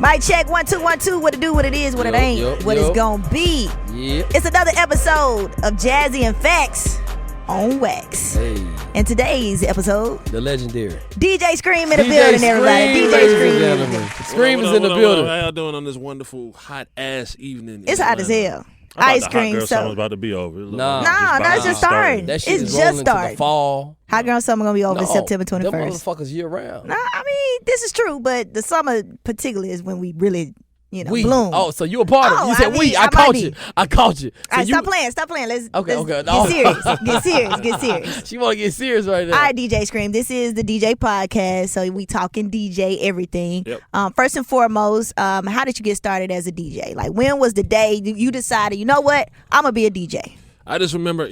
Mic check 1 2 1 2. What it do? What it is? What it ain't? What it's gonna be? Yep. It's another episode of Jazzy and Facts on Wax. Hey. And today's episode, The legendary DJ Scream in the building, everybody. DJ Scream. Scream is in the building. How y'all doing on this wonderful hot ass evening? It's hot as hell. I Ice thought cream. the hot girl summer was So about to be over. Nah. it's just starting. That shit It's is just rolling into starting. the fall. Hot girl summer gonna be over September Them 21st. motherfuckers year round. Nah, I mean this is true, but the summer particularly is when we really, bloom. Oh, so you a part of it. You said we. I caught you. I caught you. All right, stop playing. Let's Okay. get serious. Get serious. She want to get serious right now. All right, DJ Scream. This is the DJ podcast, so we talking DJ everything. Yep. First and foremost, how did you get started as a DJ? Like, when was the day you decided, you know what, I'm gonna be a DJ? I just remember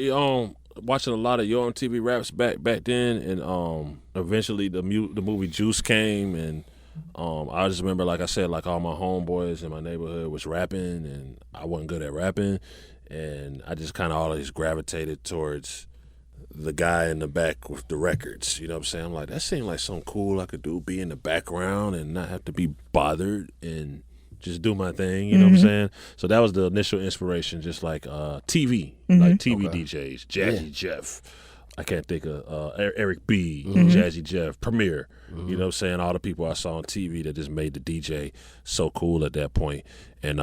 watching a lot of Yo MTV raps back then, and eventually the movie Juice came, and I just remember, like I said, like all my homeboys in my neighborhood was rapping, and I wasn't good at rapping, and I just kind of always gravitated towards the guy in the back with the records. You know what I'm saying? I'm like, that seemed like something cool I could do, be in the background and not have to be bothered and just do my thing. You know what I'm saying? So that was the initial inspiration, just like TV, like TV DJs, Jazzy Jeff. I can't think of Eric B, Jazzy Jeff, Premier. You know what I'm saying? All the people I saw on TV that just made the DJ so cool at that point. And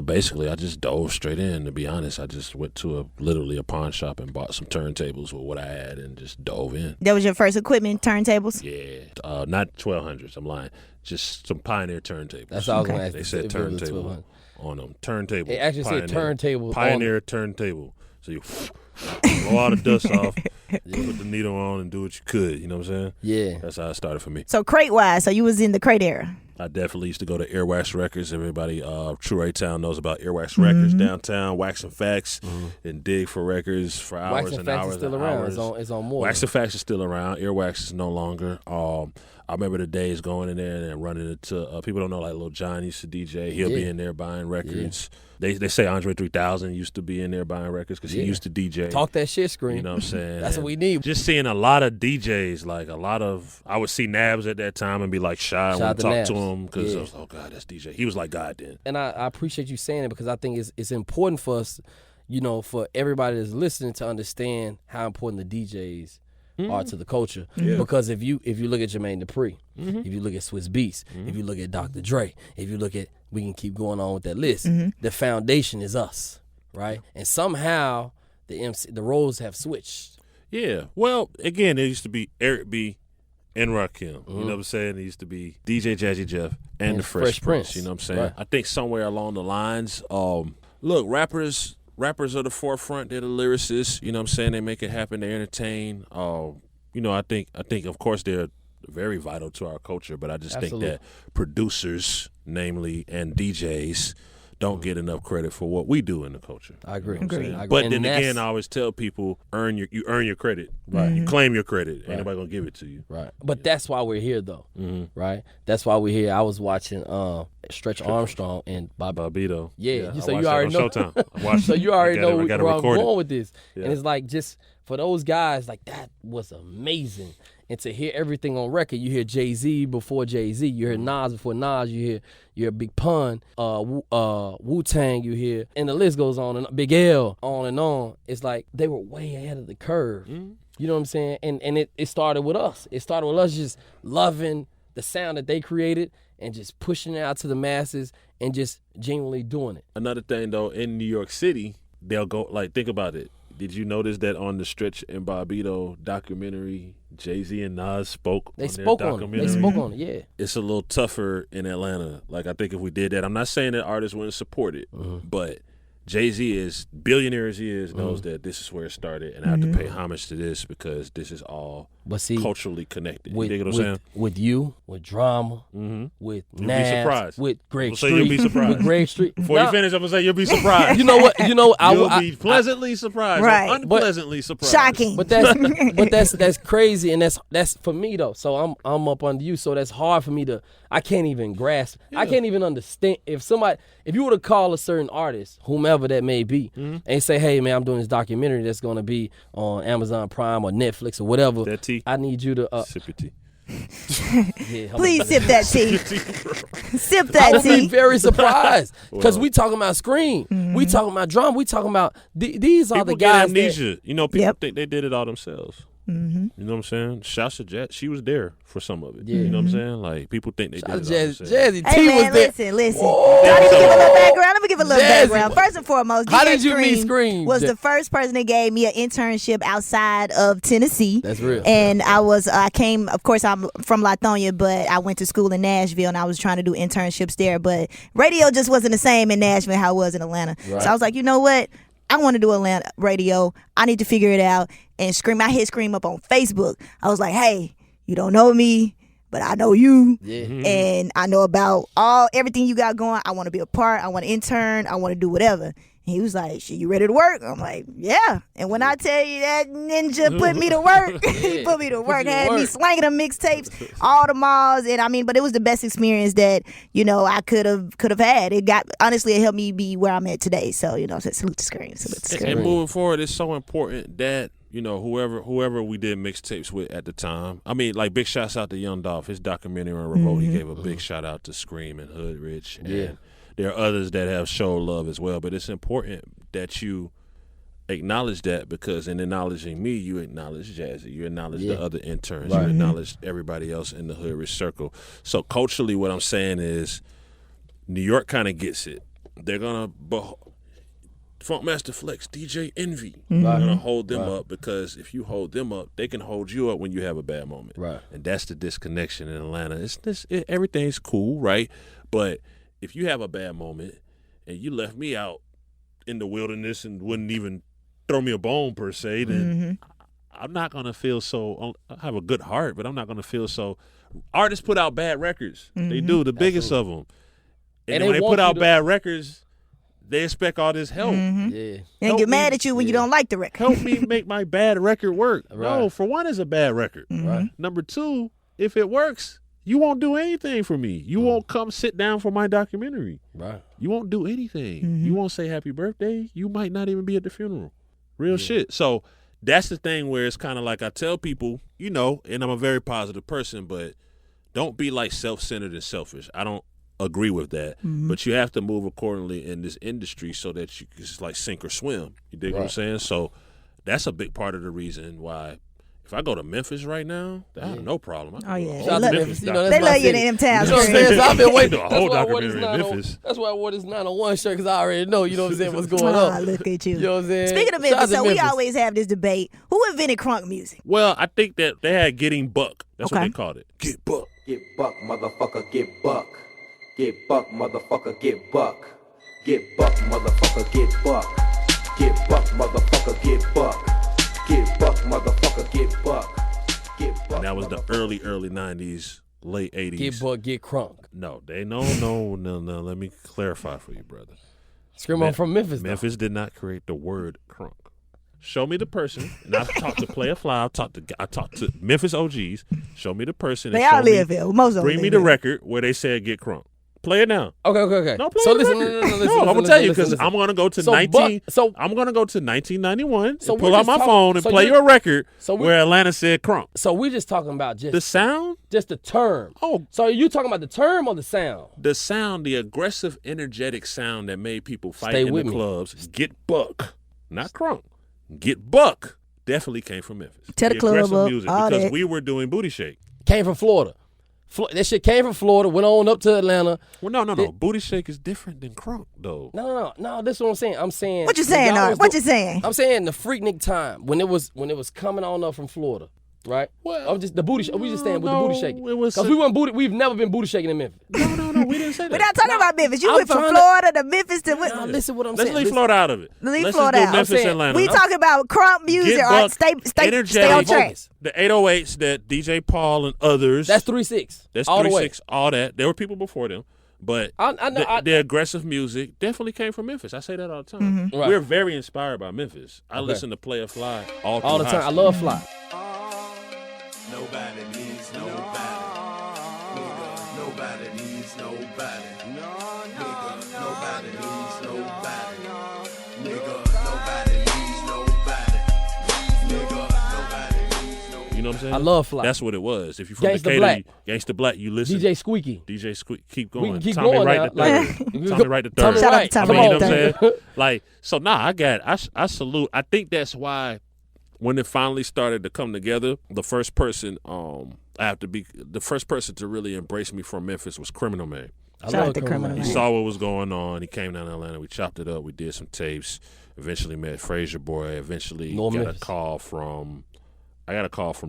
basically I just dove straight in, to be honest. I just went to literally a pawn shop and bought some turntables with what I had and just dove in. That was your first equipment, turntables? Yeah. Not 1200s, I'm lying. Just some Pioneer turntables. That's all I was going to ask. They said turntable on them. Turntable. It actually said turntable. Pioneer turntable. So you blow all the dust off, put the needle on and do what you could. You know what I'm saying? Yeah. That's how it started for me. So crate-wise, so you was in the crate era? I definitely used to go to Earwax Records. Everybody, True A-Town knows about Earwax Records downtown, Wax and Facts, and dig for records for hours Wax and and Facts hours is still and around. hours. It's on more. Wax and Facts is still around. Earwax is no longer. I remember the days going in there and running into people don't know, like Lil Jon used to DJ. He'll be in there buying records. They say Andre 3000 used to be in there buying records because he used to DJ. Talk that shit, Scream. You know what I'm saying? That's what we need. Just seeing a lot of DJs, like I would see Nabs at that time and be like shy when I talk to him because I was like, oh God, that's DJ. He was like God then. And I appreciate you saying it because I think it's important for us, for everybody that's listening to understand how important the DJs are to the culture. Yeah. Because if you look at Jermaine Dupri, if you look at Swiss Beats, if you look at Dr. Dre, if you look at, we can keep going on with that list. The foundation is us, right? And somehow the roles have switched. Yeah. Well, again, there used to be Eric B and Rakim. You know what I'm saying? There used to be DJ Jazzy Jeff and the Fresh Prince. You know what I'm saying? Right. I think somewhere along the lines, look, rappers are the forefront. They're the lyricists. You know what I'm saying? They make it happen. They entertain. I think of course they're very vital to our culture, but I just think that producers, namely, and DJs don't get enough credit for what we do in the culture. I agree. You know but then again, I always tell people, you earn your credit. Right. You claim your credit. Ain't nobody gonna give it to you. Right. But that's why we're here, though. Right. That's why we're here. I was watching Stretch Armstrong and Bobito. Yeah. So you already know. So you already know where I'm going with this. Yeah. And it's like, just for those guys, like, that was amazing. And to hear everything on record, you hear Jay-Z before Jay-Z, you hear Nas before Nas, you hear Big Pun, Wu-Tang, you hear, and the list goes on, and Big L, on and on. It's like they were way ahead of the curve. You know what I'm saying? And it started with us. It started with us just loving the sound that they created and just pushing it out to the masses and just genuinely doing it. Another thing, though, in New York City, they'll go, like, think about it. Did you notice that on the Stretch and Bobito documentary, Jay-Z and Nas spoke on their documentary? They spoke on it, yeah. It's a little tougher in Atlanta. Like, I think if we did that, I'm not saying that artists wouldn't support it, but Jay-Z, is billionaire as he is, knows that this is where it started, and I have to pay homage to this because this is all culturally connected. You dig what I'm saying? With you, with Drama, with Nas, with Greg Street. You'll be surprised. With Greg Street. Before you finish, I'm going to say you'll be surprised. You know what? You'll be pleasantly surprised. Right. Or unpleasantly surprised. Shocking. But that's crazy, and that's for me, though. So I'm up under you, so that's hard for me to, I can't even grasp. I can't even understand. If you were to call a certain artist, whomever that may be, and say, hey, man, I'm doing this documentary that's going to be on Amazon Prime or Netflix or whatever, That tea. I need you to Sip your tea. Please sip that tea. Sip that I would tea. be very surprised because we talking about Scream, we talking about drama, we talking about these are the guys. People get amnesia. You know, people Yep. think they did it all themselves. Mm-hmm. You know what I'm saying? Shouts to Jazz. She was there for some of it. Yeah. You know what I'm saying? Like, people think they did it all themselves. Jazzy Hey T man, was there. listen. Whoa. Do I need to give a little background? Let me give a little Jazzy. background. First and foremost, How DJ did you meet Scream? was the first person that gave me an internship outside of Tennessee. That's real. And I came, of course, I'm from Lithonia, but I went to school in Nashville, and I was trying to do internships there. But radio just wasn't the same in Nashville how it was in Atlanta. Right. So I was like, you know what? I want to do Atlanta radio. I need to figure it out. And Scream, I hit Scream up on Facebook. I was like, hey, you don't know me, but I know you. Yeah. And I know about everything you got going. I want to be a part. I want to intern. I want to do whatever. And he was like, shit, you ready to work? I'm like, yeah. And when I tell you that ninja put me to work, he put me to work, had me slanging them mixtapes, all the malls. And I mean, but it was the best experience that, you know, I could have had. It helped me be where I'm at today. So, you know, salute to Scream. And moving forward, it's so important that, you know, whoever we did mixtapes with at the time. I mean, like, big shouts out to Young Dolph. His documentary on Revolt, he gave a big shout out to Scream and Hood Rich. And there are others that have showed love as well. But it's important that you acknowledge that, because in acknowledging me, you acknowledge Jazzy. You acknowledge the other interns. Right. You acknowledge everybody else in the Hood Rich circle. So culturally, what I'm saying is New York kind of gets it. They're going to Funkmaster Flex, DJ Envy. You're gonna hold them up, because if you hold them up, they can hold you up when you have a bad moment. Right. And that's the disconnection in Atlanta. Everything's cool, right? But if you have a bad moment and you left me out in the wilderness and wouldn't even throw me a bone per se, then I'm not gonna feel so. I have a good heart, but I'm not gonna feel so. Artists put out bad records. They do, the biggest of them. And then when they put out bad records, they expect all this help. Yeah. And get mad at you when you don't like the record. Help me make my bad record work. Right. No, for one, it's a bad record. Right. Number two, if it works, you won't do anything for me. You won't come sit down for my documentary. Right. You won't do anything. You won't say happy birthday. You might not even be at the funeral. Real shit. So that's the thing where it's kind of like I tell people, you know, and I'm a very positive person, but don't be like self-centered and selfish. I don't agree with that, but you have to move accordingly in this industry so that you it's like sink or swim. You dig what I'm saying? So that's a big part of the reason why. If I go to Memphis right now, I have no problem. Oh, yeah. Shout out to Memphis. You know, that's They my love you city. in them towns. You know what I'm saying? So I've been waiting. The whole That's why I wore this documentary in Memphis. That's why I wore this 901 shirt, because I already know, you know what I'm saying, what's going Ah, on. look at you. You know what I'm saying? Speaking of Shout out Memphis, to so we Memphis. always have this debate. Who invented crunk music? Well, I think that they had Getting Buck. That's what Okay. they called it. Get Buck. Get buck, motherfucker, get buck. Get buck, motherfucker, get buck. Get buck, motherfucker, get buck. Get buck, motherfucker, get buck. Get buck, motherfucker, get buck. Get buck. And that was the early 90s, late 80s. Get buck, get crunk. No, no. Let me clarify for you, brother. Scream on from Memphis. Memphis did not create the word crunk. Show me the person, and I've talked to Player Fly. I talked to Memphis OGs. Show me the person. They and all show me- live here. Most of them Bring me live the here. record where they said get crunk. Play it now. Okay. No, play So the listen, record. listen, I'm gonna listen, tell you listen, because listen. I'm gonna go to So 19. so I'm gonna go to 1991 So and we're pull out just my talk- phone and so play you're- your record so we- where Atlanta said crunk. so we're just talking about The just sound, the term. Oh. So are you talking about the term or the sound? the aggressive, energetic sound that made people fight Stay in with the me. clubs. Get buck, not crunk. Get buck definitely came from Memphis. Tear the club aggressive up, music all because that. we were doing booty shake. Came from Florida. That shit came from Florida, went on up to Atlanta. Well, no. Booty shake is different than crunk, though. No. This is what I'm saying. I'm saying. What you saying, y'all Art? was What do- you saying? I'm saying the Freaknik time when it was coming on up from Florida, right? Well, I'm just the booty. We just staying with the booty shaking. it was Because we weren't booty. We've never been booty shaking in Memphis. No, we didn't say that. We're not talking about Memphis. You I'm went from trying to- Florida to Memphis to Now listen what I'm Let's saying. leave Listen. Florida out of it. Leave Let's Florida just out. do Memphis, saying, Atlanta. We talking about crunk music. Get All right, buck, stay energetic. on track. The 808s that DJ Paul and others. That's 3-6. That's all 3-6, the way. all that. There were people before them. But I know. the aggressive music definitely came from Memphis. I say that all the time. Mm-hmm. Right. We're very inspired by Memphis. I listen to Player Fly all the through time. high I school. love Fly. Nobody needs nobody. Nigga, nobody needs nobody. Nigga, nobody needs nobody. Nigga, nobody needs nobody. Nigga, nobody needs nobody. You know what I'm saying? I love Fly. That's what it was. If you're from Gangsta Decatur, Black. Gangsta Black, you listen. DJ Squeaky. Keep We going. can keep Tommy going Wright now. the third. Tommy Wright the third. Shout out to Tommy You know Wright what the I'm saying? Like, so I salute. I think that's why when it finally started to come together, the first person to really embrace me from Memphis was Criminal Man. Shout out to Criminal He Man. saw what was going on. He came down to Atlanta. We chopped it up. We did some tapes. Eventually met Frazier Boy. Eventually got a call from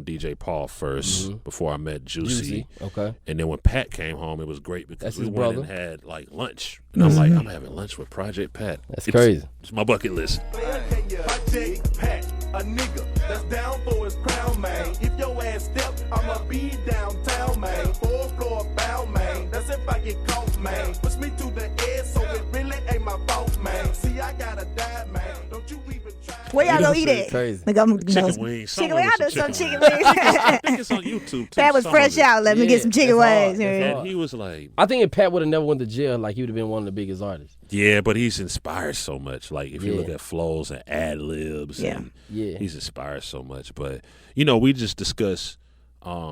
DJ Paul first before I met Juicy. Okay. And then when Pat came home, it was great because we went and had like lunch. And I'm like, I'm having lunch with Project Pat. That's crazy. It's my bucket list. Project Pat, a nigga that's down for his crown, man. If your ass step, I'ma be downtown, man. 4th floor bound, man. That's if I get caught, man. Push me to the edge, so it really ain't my fault, man. See, I gotta die, man. Don't you even try. Where y'all gonna eat at? Crazy. Like, I'm, Chicken wings. Chicken wings. I know some chicken wings. I think it's on YouTube too. Pat was fresh out. Let me get some chicken wings. And he was like, I think if Pat would have never went to jail, like he would have been one of the biggest artists. yeah, but he's inspired so much. Like if you look at flows and ad libs, and he's inspired so much. But we just discussed.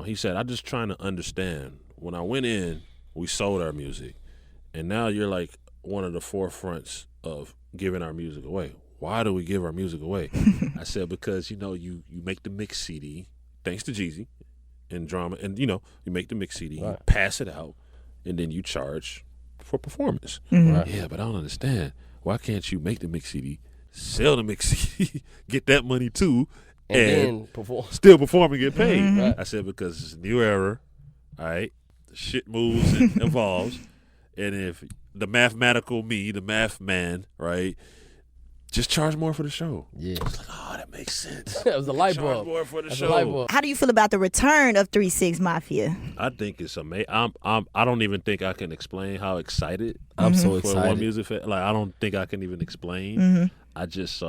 He said, "I'm just trying to understand. When I went in, we sold our music, and now you're like one of the forefronts of giving our music away. Why do we give our music away?" I said, because you make the mix CD, thanks to Jeezy and Drama, and you make the mix CD, you pass it out, and then you charge for performance. Right. Yeah, but I don't understand. Why can't you make the mix CD, sell the mix CD, get that money too, and then perform. Still perform and get paid? Right. I said, because it's a new era, all right? The shit moves and evolves, and if the mathematical me, the math man, right, just charge more for the show. Yeah. I was like, oh, that makes sense. That was a light bulb. Charge more for the That's show. a light bulb. How do you feel about the return of 3-6 Mafia? I think it's amazing. I don't even think I can explain how excited I'm so for excited. One Music Fest. Like, I don't think I can even explain. I just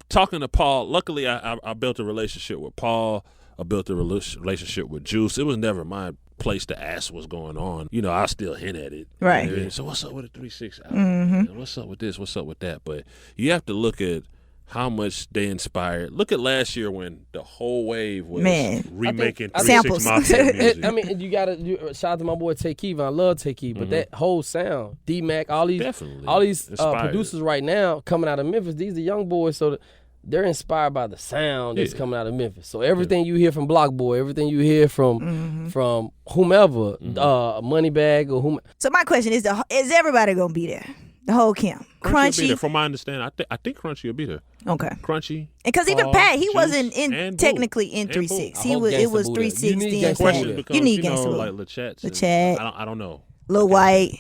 talking to Paul. Luckily, I built a relationship with Paul. I built a relationship with Juice. It was never my place to ask what's going on. I still hint at it. Right. You know? So what's up with the 3-6 album? What's up with this? What's up with that? But you have to look at how much they inspired. Look at last year when the whole wave was remaking 3-6 samples. Mafia music. I mean, you gotta shout out to my boy Take Keith. I love Take Keith, but that whole sound, D-Mac, all these producers right now coming out of Memphis. These are young boys, so they're inspired by the sound that's coming out of Memphis. So everything you hear from Block Boy, everything you hear from whomever, Moneybag or whomever. So my question is everybody gonna be there? The whole camp. Crunchy will be there. From my understanding, I think Crunchy will be there. Okay. Crunchy. Because even Pat, he Juice, wasn't and technically in and 3-6. Boo. It was 3-6 then. Question because You need Gangsta Boo. like LeChat. LeChat. I don't know. Lil White.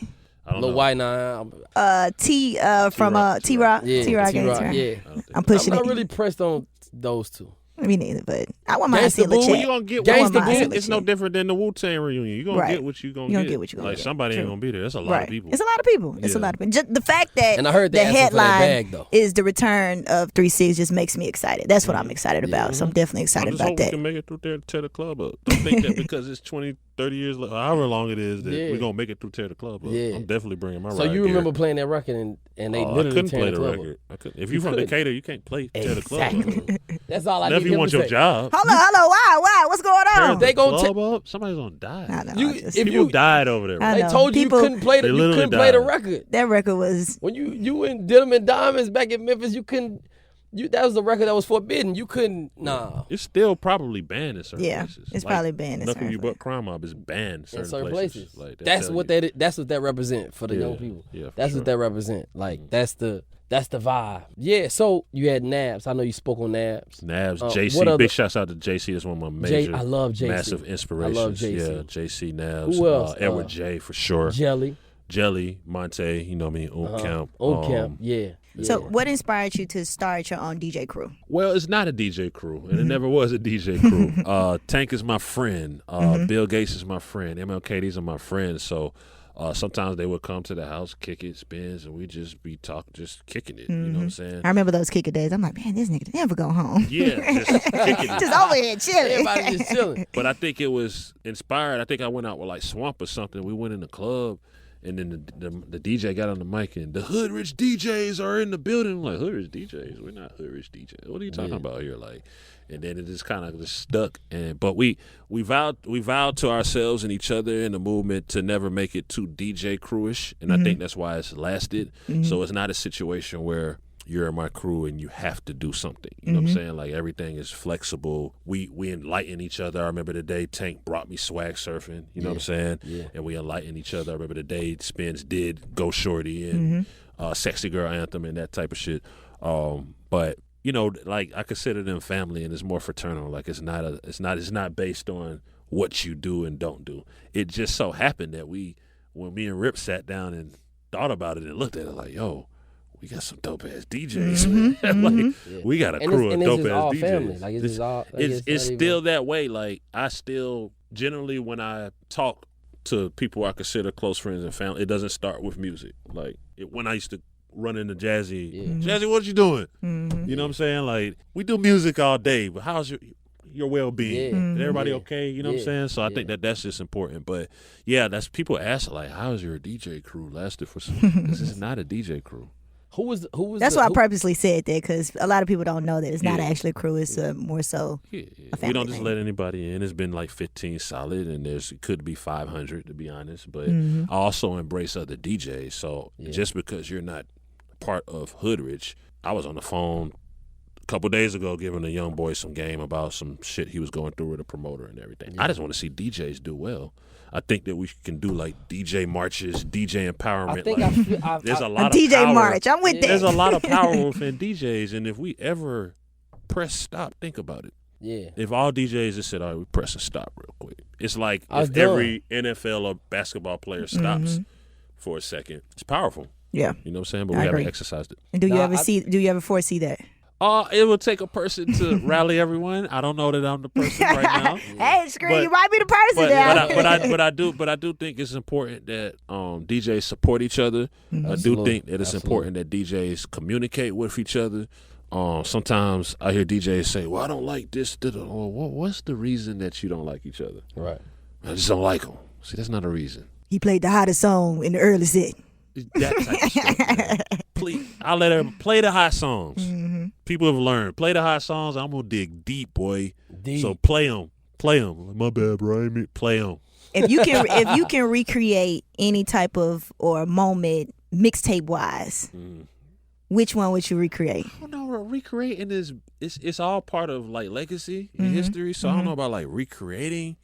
I don't Lil know. White now. T from T-Rock. Yeah, T-Rock. T-Rock, yeah. I'm pushing I'm it. not really pressed on those two. Me neither, but I want mine to see Gangsta Boo, LeChat. You gonna get Gangsta what Boo. it's no different than the Wu-Tang reunion. You gonna get what you gonna get. Get what you gonna like get. somebody ain't True. gonna be there. That's a lot of people. It's a lot of people. It's a lot of people. Just the fact that And I heard they the asking for that headline bag, though. is the return of 3-6 just makes me excited. That's what I'm excited about. So I'm definitely I excited just about hope we that. can make it through there to tear the club up. Don't think that because it's 20, 30 years, however long it is, that we're gonna make it through tear the club up. Yeah. I'm definitely bringing my. So riot you remember gear. playing that record and they I literally couldn't play tearing the club up. record. I couldn't. If you're from Decatur, you can't play tear the club up. Exactly. That's all I Now, need if you him want to your say. job, Hold on. Why? What's going on? They gonna club up. Somebody's gonna die. I know. If People you died over there. I They know. told you People- you couldn't play the They you literally couldn't play the died. record. That record was When you in Denim and Diamonds back in Memphis, you couldn't. That was the record that was forbidden. You couldn't. Nah. It's still probably banned in certain places. it's probably banned in Nothing certain You But Crime Mob is banned In in certain places. Like, That's what that represent for the Yeah, young people. yeah, for That's sure. what that represent. Like that's the vibe. Yeah. So you had Nabs. I know you spoke on Nabs. Nabs, what JC. other- Big shouts out to JC. That's one of my major, I love JC. massive inspirations. I love JC. Yeah, JC Nabs. Who else? Edward J for sure. Jelly. Jelly, Monte. You know me. Camp. Camp. Yeah. So what inspired you to start your own DJ crew? Well, it's not a DJ crew, and it never was a DJ crew. Tank is my friend. Bill Gates is my friend. MLK, these are my friends. So sometimes they would come to the house, kick it, spins, and we just be talking, just kicking it. You know what I'm saying? I remember those kicker days. I'm like, man, this nigga never go home. Yeah, just kicking it. Just over here chilling. Everybody just chilling. But I think it was inspired. I think I went out with like Swamp or something. We went in the club, And then the DJ got on the mic and the Hood Rich DJs are in the building. I'm like, Hood Rich DJs? We're not Hood Rich DJs. What are you talking about here? Like, and then it just kind of just stuck. But we vowed to ourselves and each other in the movement to never make it too DJ crewish, and I think that's why it's lasted. So it's not a situation where you're in my crew and you have to do something. You know what I'm saying? Like, everything is flexible. We enlighten each other. I remember the day Tank brought me swag surfing. You know what I'm saying? Yeah. And we enlighten each other. I remember the day Spence did Go Shorty and Sexy Girl Anthem and that type of shit. But you know, like, I consider them family, and it's more fraternal. Like, it's not based on what you do and don't do. It just so happened that when me and Rip sat down and thought about it and looked at it, like, yo, we got some dope ass DJs. We got a crew of dope ass DJs. Family. Like, it's still that way. Like, I still generally, when I talk to people I consider close friends and family, it doesn't start with music. Like, when I used to run into Jazzy, Jazzy, what you doing? You know what I'm saying? Like, we do music all day, but how's your well-being? Is everybody okay? You know what I'm saying? So I think that's just important. But yeah, that's, people ask, like, how's your DJ crew lasted for some? This is not a DJ crew. Who was That's why I purposely said that, because a lot of people don't know that it's not actually a crew. It's more so a family. We don't just thing. let anybody in. It's been like 15 solid, and it could be 500 to be honest. But I also embrace other DJs. So just because you're not part of Hood Rich, I was on the phone a couple days ago giving a young boy some game about some shit he was going through with a promoter and everything. I just want to see DJs do well. I think that we can do like DJ marches, DJ empowerment. There's a lot of DJ power. march. I'm with that. There's a lot of power within DJs, and if we ever press stop, think about it. Yeah. If all DJs just said, all right, we press and stop real quick. It's like if every NFL or basketball player stops for a second. It's powerful. Yeah. You know what I'm saying? But we haven't exercised it. And do you ever foresee that? It would take a person to rally everyone. I don't know that I'm the person right now. Hey, screw, you might be the person now. But I do think it's important that DJs support each other. I do think that it's important that DJs communicate with each other. Sometimes I hear DJs say, "Well, I don't like this." Well, what's the reason that you don't like each other? Right. I just don't like them. See, that's not a reason. He played the hottest song in the early set. That type of stuff, man. Please, I'll let her play the hot songs. People have learned. Play the hot songs. I'm gonna dig deep, boy. So play them. My bad, bro. Play them. If you can recreate any type of or moment mixtape wise, which one would you recreate? I don't know. Recreating it's all part of like legacy and history. So I don't know about like recreating.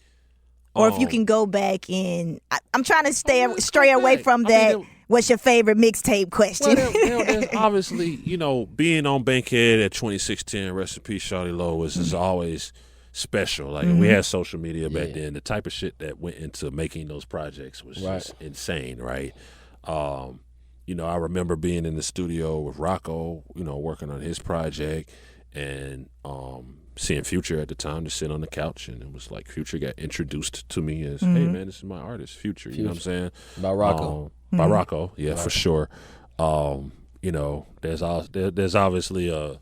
Or if you can go back and I'm trying to stray away from that. What's your favorite mixtape question? Well, there's obviously, being on Bankhead at 2610, rest in peace, Shawty Low, is always special. Like, we had social media back then. The type of shit that went into making those projects was just insane, right? I remember being in the studio with Rocco, working on his project, and seeing Future at the time, to sit on the couch, and it was like Future got introduced to me as, hey man, this is my artist, Future. You know what I'm saying? By Rocco. By Rocco, for sure. There's obviously a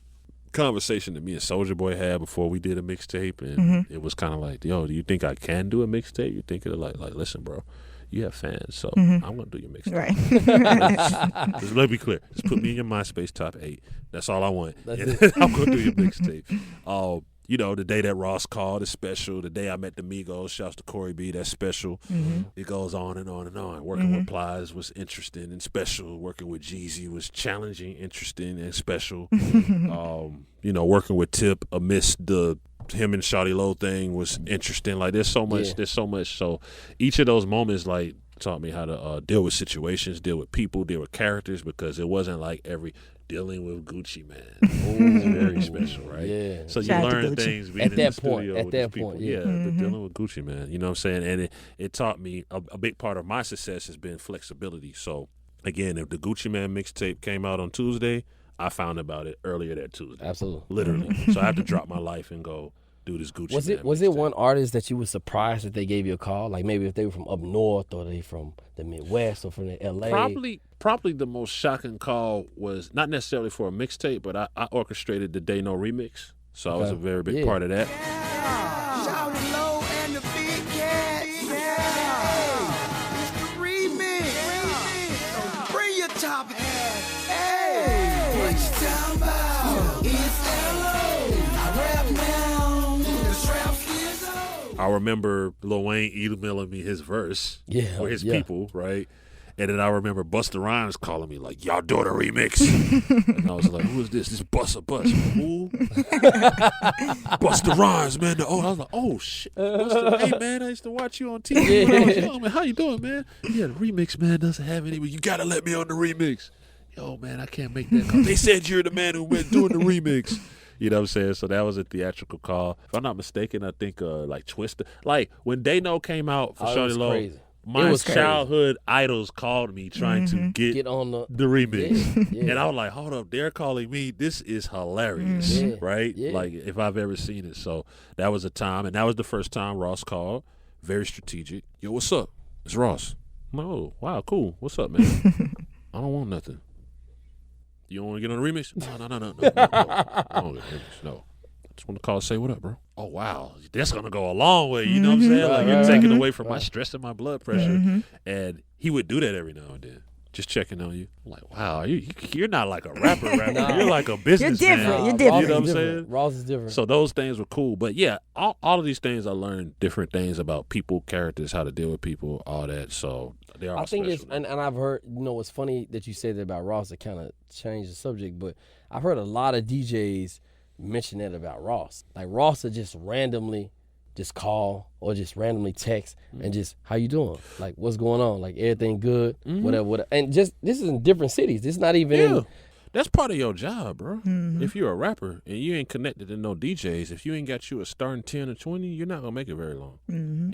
conversation that me and Soulja Boy had before we did a mixtape, and it was kind of like, yo, do you think I can do a mixtape? You think like listen, bro, you have fans, so I'm gonna do your mixtape. Right. Just let me be clear. Just put me in your MySpace top 8. That's all I want. I'm gonna do your mixtape. The day that Ross called is special. The day I met the Migos, shouts to Corey B, that's special. It goes on and on and on. Working with Plies was interesting and special. Working with Jeezy was challenging, interesting, and special. Working with Tip amidst him and Shawty Low thing was interesting. Like, there's so much. So each of those moments, like, taught me how to deal with situations, deal with people, deal with characters, because it wasn't like dealing with Gucci Man. It's very special, right? Yeah. So you learn things being at in that the point. studio At with that people. point, But dealing with Gucci Man, you know what I'm saying? And it taught me a big part of my success has been flexibility. So again, if the Gucci Man mixtape came out on Tuesday, I found about it earlier that Tuesday. Absolutely. Literally. So I had to drop my life and go do this Gucci Man. Was it one artist that you were surprised that they gave you a call? Like, maybe if they were from up north, or they from the Midwest, or from the LA? Probably the most shocking call was not necessarily for a mixtape, but I orchestrated the Day No remix. So I was a very big part of that. Shawty Low and the Big Cat. It's the remix. I remember Lil Wayne emailing me his verse or his people, right? And then I remember Busta Rhymes calling me like, y'all doing a remix. And I was like, who is this? This Busta Bust. Who? Busta Rhymes, man. I was like, oh, shit. Busta, hey, man, I used to watch you on TV when I was young, man. How you doing, man? Yeah, the remix, man, doesn't have any, but you got to let me on the remix. Yo, man, I can't make that call. They said you're the man who went doing the remix. You know what I'm saying? So that was a theatrical call. If I'm not mistaken, I think like Twister. Like when They Know came out for Shawty Lo. Crazy. My childhood idols called me trying to get on the remix. And I was like, hold up, they're calling me. This is hilarious, right? Yeah. Like, if I've ever seen it. So that was a time, and that was the first time Ross called. Very strategic. Yo, what's up? It's Ross. I'm like, oh, wow, cool. What's up, man? I don't want nothing. You don't want to get on the remix? No. I don't want to get on the remix, no. Just want to call and say what up, bro. Oh, wow. That's going to go a long way. You know what I'm saying? Like, you're taking away from my stress and my blood pressure. And he would do that every now and then. Just checking on you. I'm like, wow, you're not like a rapper. You're like a businessman. You're different. You're different. You know what I'm saying? Ross is different. So those things were cool. But, yeah, all of these things I learned different things about people, characters, how to deal with people, all that. So they are I think special. and I've heard, it's funny that you said that about Ross. It kind of changed the subject. But I've heard a lot of DJs mention that about Ross. Like Ross will just randomly just call or just randomly text and just, how you doing? Like, what's going on? Like, everything good? Whatever. And just, this is in different cities. This is not even in. That's part of your job, bro. If you're a rapper and you ain't connected to no DJs, if you ain't got you a starting 10 or 20, you're not going to make it very long.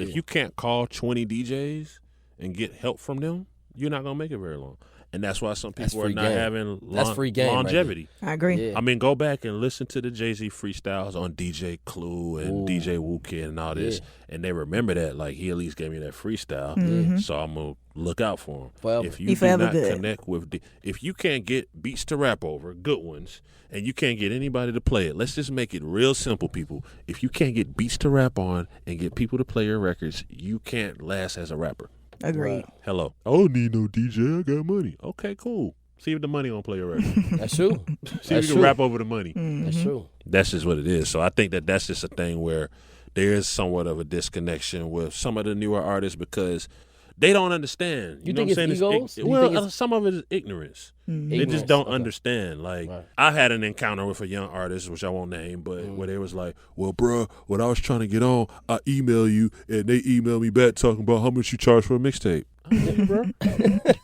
If you can't call 20 DJs and get help from them, you're not going to make it very long. And that's why some people are not having longevity. Right, I agree. Yeah. I mean, go back and listen to the Jay-Z freestyles on DJ Clue and DJ Wu-Kid and all this, and they remember that. Like, he at least gave me that freestyle, so I'm going to look out for him. Forever. If you do not connect with if you can't get beats to rap over, good ones, and you can't get anybody to play it, let's just make it real simple, people. If you can't get beats to rap on and get people to play your records, you can't last as a rapper. Agreed. Right. Hello. I don't need no DJ. I got money. Okay, cool. See if the money don't play a record. That's true. See if you can rap over the money. That's true. That's just what it is. So I think that's just a thing where there is somewhat of a disconnection with some of the newer artists because they don't understand. You know what I'm saying? Some of it is ignorance. They just don't understand. Like, I had an encounter with a young artist, which I won't name, but where they was like, well, bro, when I was trying to get on, I email you, and they email me back talking about how much you charge for a mixtape. I don't know you, bro.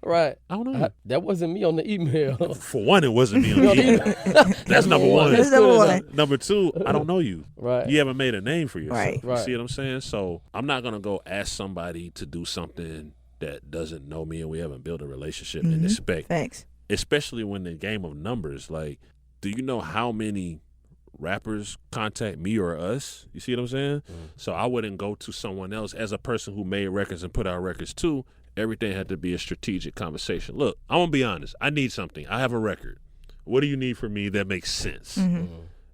Right. I don't know. That wasn't me on the email. For one, it wasn't me on the email. That's number one. That's number one. Number two, I don't know you. Right. You haven't made a name for yourself. Right. You see what I'm saying? So I'm not going to go ask somebody to do something that doesn't know me and we haven't built a relationship and expect. Thanks. Especially when the game of numbers, like, do you know how many rappers contact me or us? You see what I'm saying? So I wouldn't go to someone else as a person who made records and put out records too. Everything had to be a strategic conversation. Look, I'm going to be honest. I need something. I have a record. What do you need from me that makes sense?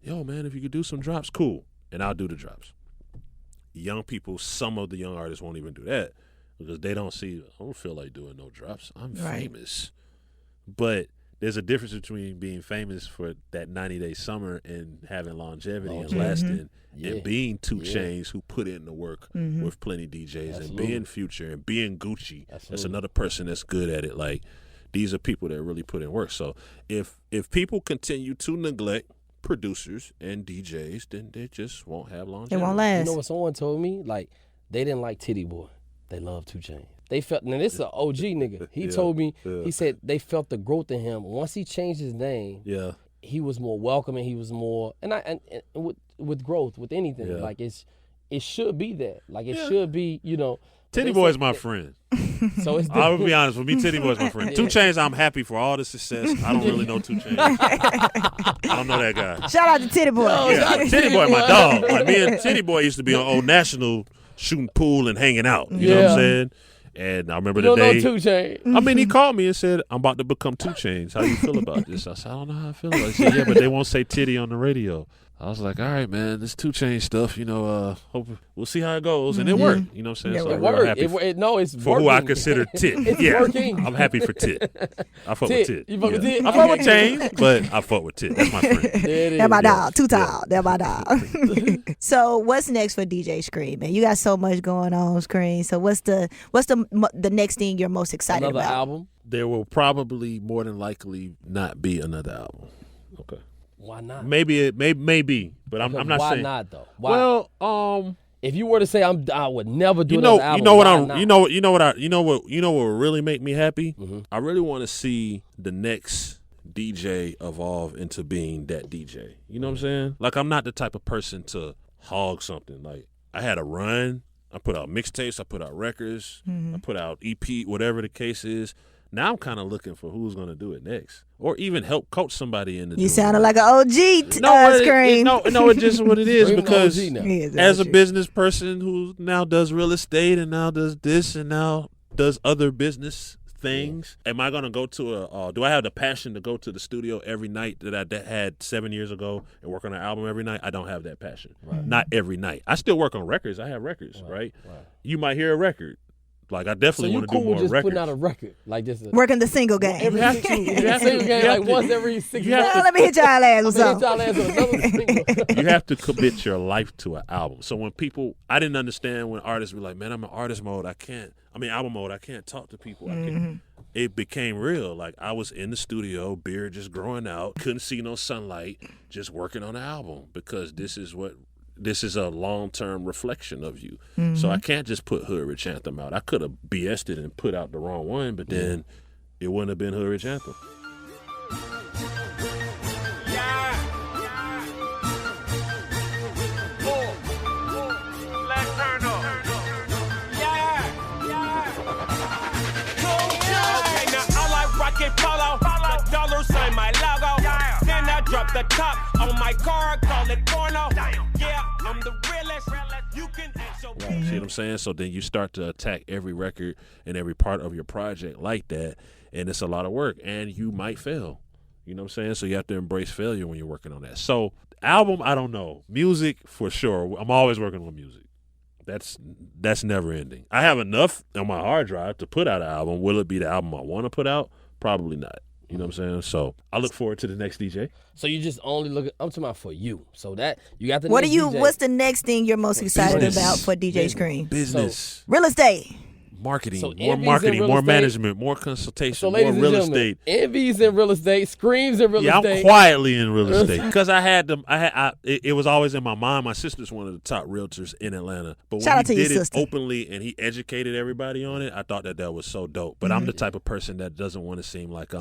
Yo, man, if you could do some drops, cool. And I'll do the drops. Young people, some of the young artists won't even do that because they don't see, I don't feel like doing no drops. I'm famous. But there's a difference between being famous for that 90-day summer and having longevity and lasting and being 2 Chainz who put in the work with plenty DJs and being Future and being Gucci. That's another person that's good at it. Like, these are people that really put in work. So if people continue to neglect producers and DJs, then they just won't have longevity. It won't last. You know what someone told me? Like, they didn't like Titty Boy. They love 2 Chainz. They felt, now this is an OG nigga. He told me, he said they felt the growth in him. Once he changed his name, he was more welcoming. He was more, and with growth, with anything, like it should be that. Like it should be, you know. Titty Boy is my friend. So it's I'll be honest with me, Titty Boy is my friend. 2 Chainz, I'm happy for all the success. I don't really know 2 Chainz. I don't know that guy. Shout out to Titty Boy. Titty Boy, my dog. Like, me and Titty Boy used to be on Old National shooting pool and hanging out. You know what I'm saying? And I remember the day. 2 Chainz. I mean, he called me and said, I'm about to become 2 Chainz. How do you feel about this? I said, I don't know how I feel about it. He said, yeah, but they won't say titty on the radio. I was like, all right, man, this 2 Chainz stuff, hope we'll see how it goes. And it worked. You know what I'm saying? It So I'm worked. happy It's for working. who I consider Tit. It's working. I'm happy for Tit. I fuck with Tit. You fuck with Tit? I fuck with Chainz, but I fuck with Tit. That's my friend. That's my dog. Too tall. That's my dog. So what's next for DJ Scream, man? You got so much going on, Scream. So what's the next thing you're most excited Another about? album? There will probably more than likely not be another album. Okay. Why not? Maybe, but I'm not why saying. Why not though? Why? Well, if you were to say I would never do another album, what would really make me happy? Mm-hmm. I really want to see the next DJ evolve into being that DJ. You know what I'm saying? Like, I'm not the type of person to hog something. Like, I had a run. I put out mixtapes. I put out records. I put out EP, whatever the case is. Now I'm kind of looking for who's going to do it next, or even help coach somebody into. You sounded like an OG. Scream. No, it's just what it is. Because Yes, as a business person who now does real estate and now does this and now does other business things, am I going to go to do I have the passion to go to the studio every night that I had 7 years ago and work on an album every night? I don't have that passion. Right. Not every night. I still work on records. I have records, right? You might hear a record. Like, I definitely want to do more just records. Putting out a record, like just working the single game. You have to. You have single game, like to. once every 6 You have months. to- Let me hit y'all ass with something. Another single. You have to commit your life to an album. So when people, I didn't understand when artists were like, man, I'm in artist mode. Album mode. I can't talk to people. It became real. Like, I was in the studio, beard just growing out, couldn't see no sunlight, just working on an album, because this is a long-term reflection of you. So I can't just put Hood Rich Anthem out. I could have BS'd it and put out the wrong one, but then it wouldn't have been Hood Rich Anthem. Dollar sign my logo. Then I drop the top on my car, call it porno. Yeah, I'm the realest. You can ask your See what I'm saying? So then you start to attack every record and every part of your project like that, and it's a lot of work, and you might fail. You know what I'm saying? So you have to embrace failure when you're working on that. So album, I don't know. Music, for sure. I'm always working on music. That's never ending. I have enough on my hard drive to put out an album. Will it be the album I want to put out? Probably not. You know what I'm saying? So I look forward to the next DJ. So you just only look at, I'm talking about for you. So that you got the What next are you? DJ. What's the next thing you're most excited Business. about for DJ Scream? Business. Real estate. Marketing, So more Envy's marketing, in real more estate. management, more consultation, So more ladies and real gentlemen, estate. Envy's in real estate, Screams in real Yeah, estate. I'm quietly in real estate because I had them. It was always in my mind. My sister's one of the top realtors in Atlanta. But when Shout out he to your did it sister. openly and he educated everybody on it, I thought that was so dope. But I'm the type of person that doesn't want to seem like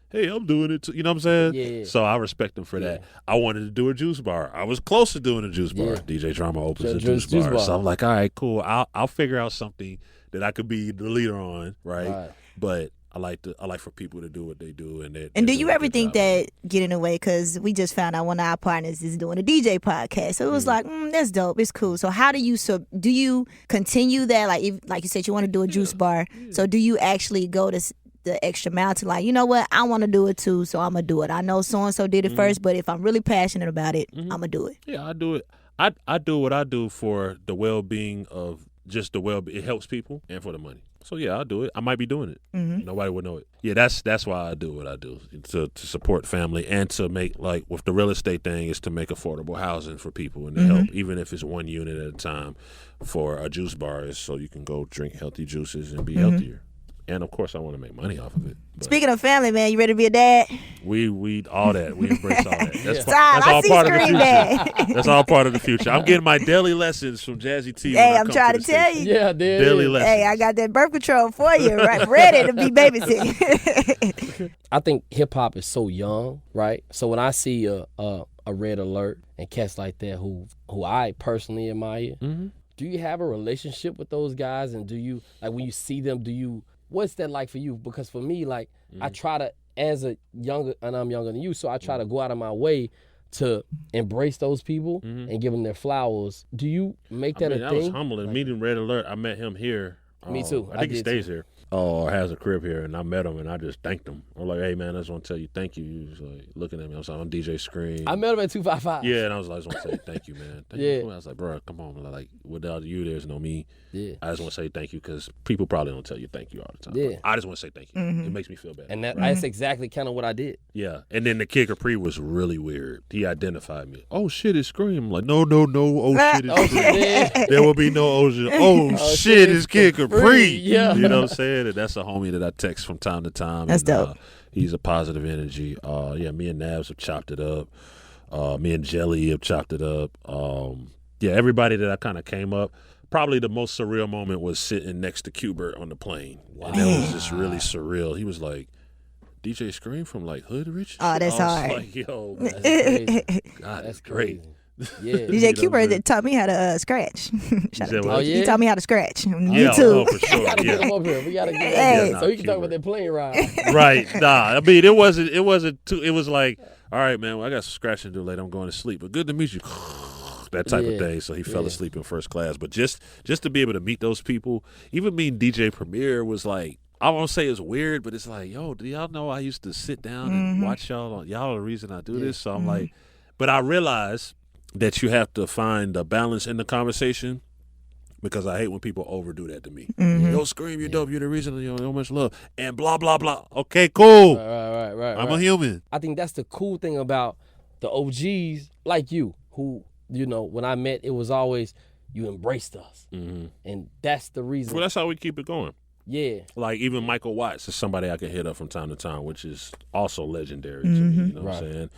hey, I'm doing it too. You know what I'm saying? Yeah. So I respect him for that. I wanted to do a juice bar. I was close to doing a juice bar. Yeah. DJ Drama opens a Juice juice bar. bar. So I'm like, all right, cool. I'll figure out something that I could be the leader on, right? But I like for people to do what they do, And do you ever think that get in the way? Because we just found out one of our partners is doing a DJ podcast, so it was like, that's dope, it's cool. So how do you continue that? Like you said, you want to do a juice bar. So do you actually go to the extra mile to like, you know what, I want to do it too, so I'm gonna do it. I know so and so did it first, but if I'm really passionate about it, I'm gonna do it. Yeah, I do it. I do what I do for the well-being of just it helps people and for the money. So yeah, I'll do it. I might be doing it. Nobody would know it. Yeah, that's why I do what I do, to support family and to make, like with the real estate thing, is to make affordable housing for people and to help, even if it's one unit at a time. For a juice bar is so you can go drink healthy juices and be healthier. And of course, I want to make money off of it. But Speaking of family, man, you ready to be a dad? we all that. We embrace all that. That's, Stop, that's I all see part of the Scream future. Dad. That's all part of the future. I'm getting my daily lessons from Jazzy T. Hey, I'm trying to tell you. Yeah, there it Daily is. lessons. Hey, I got that birth control for you, right? Ready to be babysitting. I think hip hop is so young, right? So when I see a Red Alert and cats like that who I personally admire, do you have a relationship with those guys? And do you, like, when you see them, what's that like for you? Because for me, like, I try to, as a younger, and I'm younger than you, so I try to go out of my way to embrace those people and give them their flowers. Do you make that a that thing? was humbling. Meeting Red Alert, I met him here. Me too. I think he did stays too. here. or has a crib here, and I met him, and I just thanked him. I'm like, hey, man, I just want to tell you thank you. He was like looking at me. I was like, I'm DJ Scream. I met him at 255. Yeah, and I was like, I just want to say thank you, man. Thank you. I was like, bro, come on. Like, without you, there's no me. Yeah. I just want to say thank you because people probably don't tell you thank you all the time. Yeah. I just want to say thank you. It makes me feel better. And that's exactly kind of what I did. Yeah. And then the Kid Capri was really weird. He identified me. Oh, shit, it's Scream. I'm like, no. Oh, shit, it's Scream. There will be no oh shit. Oh, shit, it's Kid Capri. Yeah. You know what I'm saying? And that's a homie that I text from time to time. That's dope. He's a positive energy. Yeah, me and Nabs have chopped it up. Me and Jelly have chopped it up. Yeah, everybody that I kind of came up. Probably the most surreal moment was sitting next to Qbert on the plane. Wow. And that was just really surreal. He was like, DJ Scream from like Hood Rich? Oh, that's hard. Like, yo, That's crazy. God, that's great. Yeah. DJ Qbert taught me how to scratch. Shout out to him. yeah? He taught me how to scratch. Yeah, YouTube. for sure. We gotta get him up here. We gotta get him up here. So he can talk about that plane ride. Right. Nah, I mean, it wasn't too, it was like, all right, man, well, I got some scratching to do later. I'm going to sleep. But good to meet you. That type of day. So he fell asleep in first class. But just to be able to meet those people, even meeting DJ Premier was like, I won't say it's weird, but it's like, yo, do y'all know I used to sit down and watch y'all? Y'all are the reason I do this. So I'm like, but I realize that you have to find a balance in the conversation because I hate when people overdo that to me. Yo, Scream, you're dope. You're the reason, you know, so much love. And blah, blah, blah. Okay, cool. Right. I'm a human. I think that's the cool thing about the OGs like you who, you know, when I met, it was always you embraced us. And that's the reason. Well, that's how we keep it going. Yeah. Like even Michael Watts is somebody I can hit up from time to time, which is also legendary to me, you know what I'm saying?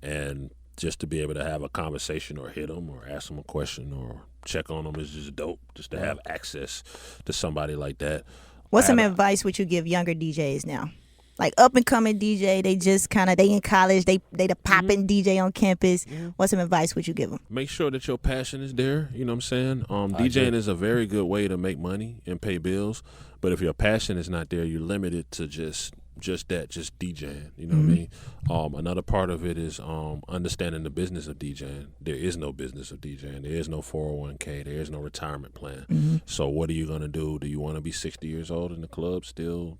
And just to be able to have a conversation or hit him or ask him a question or check on him is just dope. Just to have access to somebody like that. What's some advice would you give younger DJs now? Like up and coming DJ, they just they in college, they the popping DJ on campus. What some advice would you give them? Make sure that your passion is there. You know what I'm saying? DJing is a very good way to make money and pay bills. But if your passion is not there, you're limited to just DJing. You know what I mean? Another part of it is understanding the business of DJing. There is no business of DJing. There is no 401k. There is no retirement plan. So what are you gonna do? Do you want to be 60 years old in the club still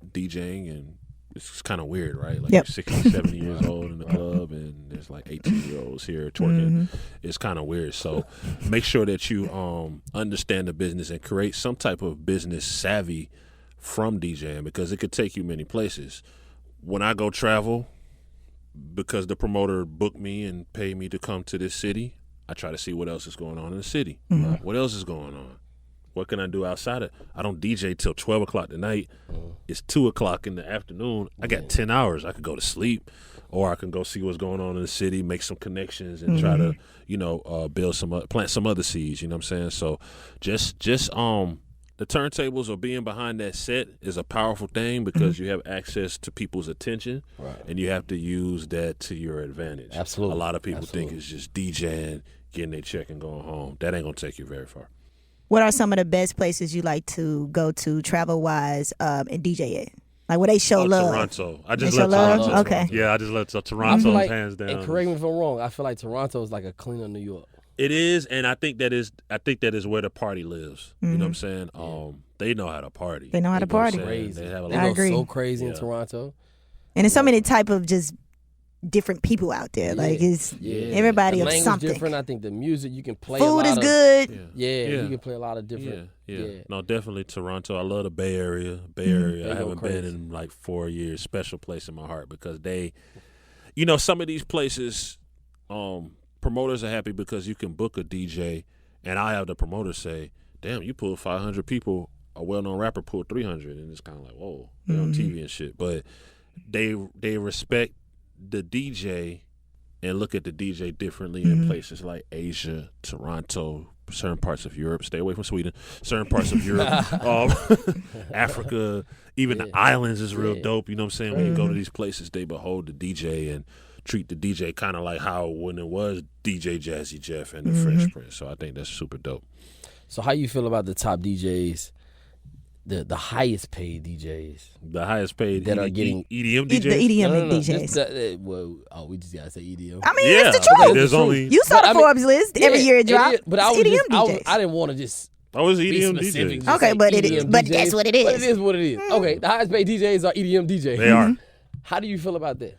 DJing? And it's kind of weird, right? Like you're 60, 70 years old in the club and there's like 18-year-olds here twerking. It's kind of weird. So make sure that you understand the business and create some type of business savvy from DJing because it could take you many places. When I go travel, because the promoter booked me and paid me to come to this city, I try to see what else is going on in the city. What else is going on? What can I do outside of? I don't DJ till 12 o'clock at night. It's 2 o'clock in the afternoon. I got 10 hours. I could go to sleep, or I can go see what's going on in the city, make some connections, and try to, build plant some other seeds. You know what I'm saying? So, just the turntables or being behind that set is a powerful thing because you have access to people's attention, and you have to use that to your advantage. Absolutely. A lot of people think it's just DJing, getting their check, and going home. That ain't gonna take you very far. What are some of the best places you like to go to travel-wise and DJ at? Like where they show love? Toronto. I just love Toronto. Okay. Yeah, I just love Toronto hands down. And correct me if I'm wrong, I feel like Toronto is like a cleaner New York. It is, and I think that is where the party lives. You know what I'm saying? They know how to party. They know how to party. Crazy. They have a They lot go agree. so crazy in Toronto. And there's so many type of just different people out there. Like it's everybody the of language something. different. I think the music you can play. Food is good. You can play a lot of different. No, definitely Toronto. I love the Bay Area. I haven't been in like 4 years. Special place in my heart because they, some of these places, promoters are happy because you can book a DJ, and I have the promoter say, "Damn, you pulled 500 people. A well-known rapper pulled 300," and it's kind of like, whoa, they're on TV and shit. But they respect the DJ and look at the DJ differently in places like Asia, Toronto, certain parts of Europe. Stay away from Sweden. Certain parts of Europe, Africa, even the islands is real dope. You know what I'm saying? When you go to these places, they behold the DJ and treat the DJ kind of like how when it was DJ Jazzy Jeff and the Fresh Prince. So I think that's super dope. So how you feel about the top DJs? The highest paid DJs. The highest paid that are getting EDM DJs? The EDM No. DJs. We just gotta say EDM. I mean, it's the truth. There's only You saw the Forbes list every year it drops. But it's EDM DJs. I didn't want to just Oh, it's EDM DJ. Okay, but that's what it is. But it is what it is. Okay, the highest paid DJs are EDM DJs. They are. How do you feel about that?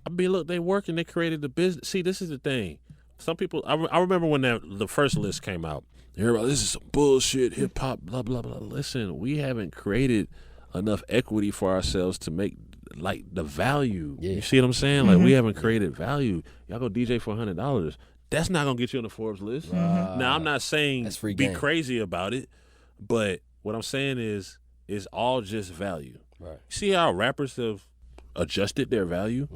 I mean, look, they work and they created the business. See, this is the thing. Some people, I remember when the first list came out. Everybody, this is some bullshit, hip hop, blah blah blah. Listen, we haven't created enough equity for ourselves to make like the value. Yeah. You see what I'm saying? Like we haven't created value. Y'all go DJ for $100. That's not gonna get you on the Forbes list. Now I'm not saying be crazy about it, but what I'm saying is all just value. Right. See how rappers have adjusted their value?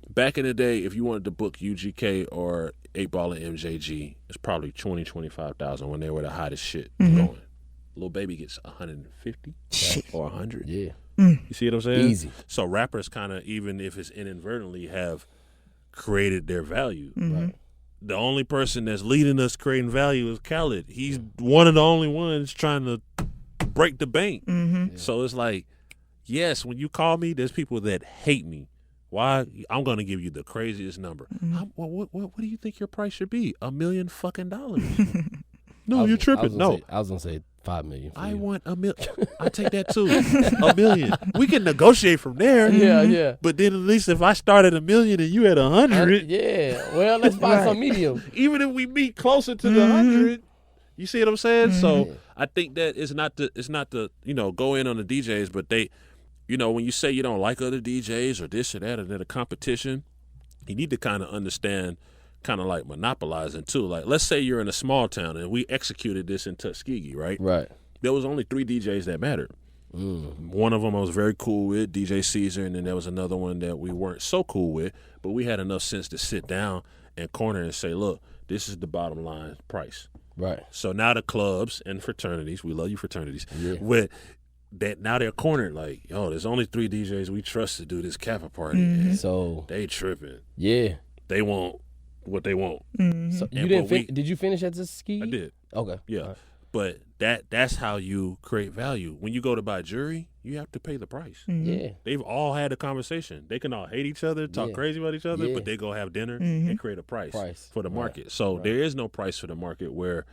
Back in the day, if you wanted to book UGK or 8 Ball and MJG, it's probably 20,000-25,000 when they were the hottest shit going. Lil Baby gets 150 or 100. Yeah. You see what I'm saying? Easy. So rappers kind of, even if it's inadvertently, have created their value. Right. The only person that's leading us creating value is Khaled. He's one of the only ones trying to break the bank. So it's like, yes, when you call me, there's people that hate me. Why? I'm going to give you the craziest number. What do you think your price should be? $1 million fucking dollars. No, you're tripping. I was going to say $5 million. I want $1 million. I take that too. $1 million. We can negotiate from there. Yeah. But then at least if I start at $1 million and you at 100. Yeah. Well, let's find some medium. Even if we meet closer to the 100. You see what I'm saying? So I think that it's not the go in on the DJs, but they, when you say you don't like other DJs or this or that or that, a competition, you need to kind of understand, kind of like monopolizing too. Like, let's say you're in a small town and we executed this in Tuskegee, right? Right. There was only 3 DJs that mattered. One of them I was very cool with, DJ Caesar, and then there was another one that we weren't so cool with, but we had enough sense to sit down and corner and say, look, this is the bottom line price. Right. So now the clubs and fraternities, we love you fraternities, with that now they're cornered like, yo, there's only 3 DJs we trust to do this Kappa party. So they tripping. Yeah. They want what they want. So you didn't did you finish at the ski? I did. Okay. Yeah. Right. But that's how you create value. When you go to buy jewelry, you have to pay the price. Yeah. They've all had a conversation. They can all hate each other, talk crazy about each other, but they go have dinner and create a price for the market. So there is no price for the market where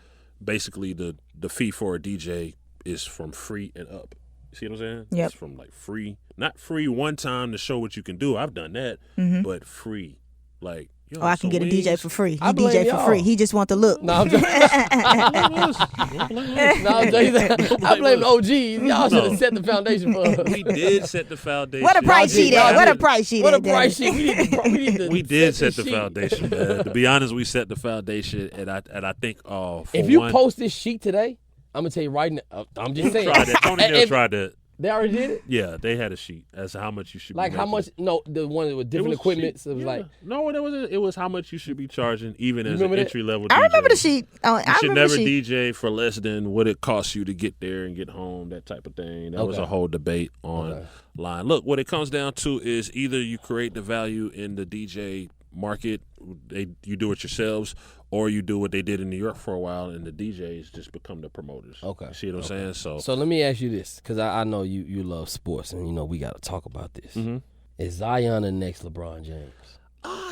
basically the fee for a DJ is from free and up. You see what I'm saying? Yep. It's from like free, not free one time to show what you can do. I've done that, but free. Like, yo, I can get a DJ for free. He I blame DJ for y'all. free. He just want the look. No, I'm just I blame the OG. Y'all should have set the foundation for us. We did set the foundation. What a price sheet at? What a price sheet at? What a price sheet. We did set the foundation, man. To be honest, we set the foundation, and I think for if you post this sheet today, I'm gonna tell you right now. I'm just saying. Tried that. Tony Hill tried that. They already did it? Yeah, they had a sheet as to how much you should like be how making. much? No, the one with different equipment. So it was like no, it wasn't. It was how much you should be charging, even as an entry level. I remember the sheet. You should never DJ for less than what it costs you to get there and get home. That type of thing. That was a whole debate online. Look, what it comes down to is either you create the value in the DJ market, you do it yourselves, or you do what they did in New York for a while, and the DJs just become the promoters. Okay. You see what I'm saying? So let me ask you this, because I know you love sports, and we got to talk about this. Is Zion the next LeBron James?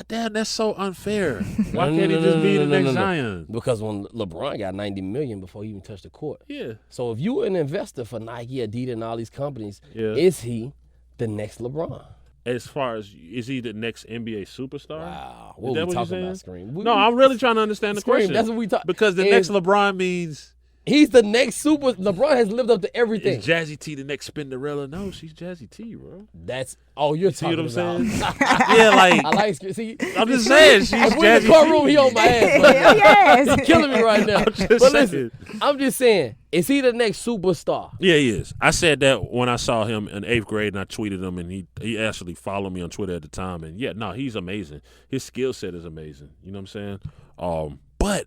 Damn, that's so unfair. Why can't he just be the next Zion? Because when LeBron got $90 million before he even touched the court. Yeah. So if you were an investor for Nike, Adidas, and all these companies, is he the next LeBron? As far as, is he the next NBA superstar? Wow. What are we talking about, Scream? No, I'm really trying to understand the question. That's what we talk. Because the next LeBron means... He's the next super... LeBron has lived up to everything. Is Jazzy T the next Spinderella? No, she's Jazzy T, bro. That's... Oh, you're talking about... See what I'm saying? Yeah, like... I like... See, I'm just saying, she's Jazzy T. in the courtroom, he on my ass. He's killing me right now. Listen, I'm just saying, is he the next superstar? Yeah, he is. I said that when I saw him in 8th grade, and I tweeted him, and he actually followed me on Twitter at the time. And he's amazing. His skill set is amazing. You know what I'm saying? But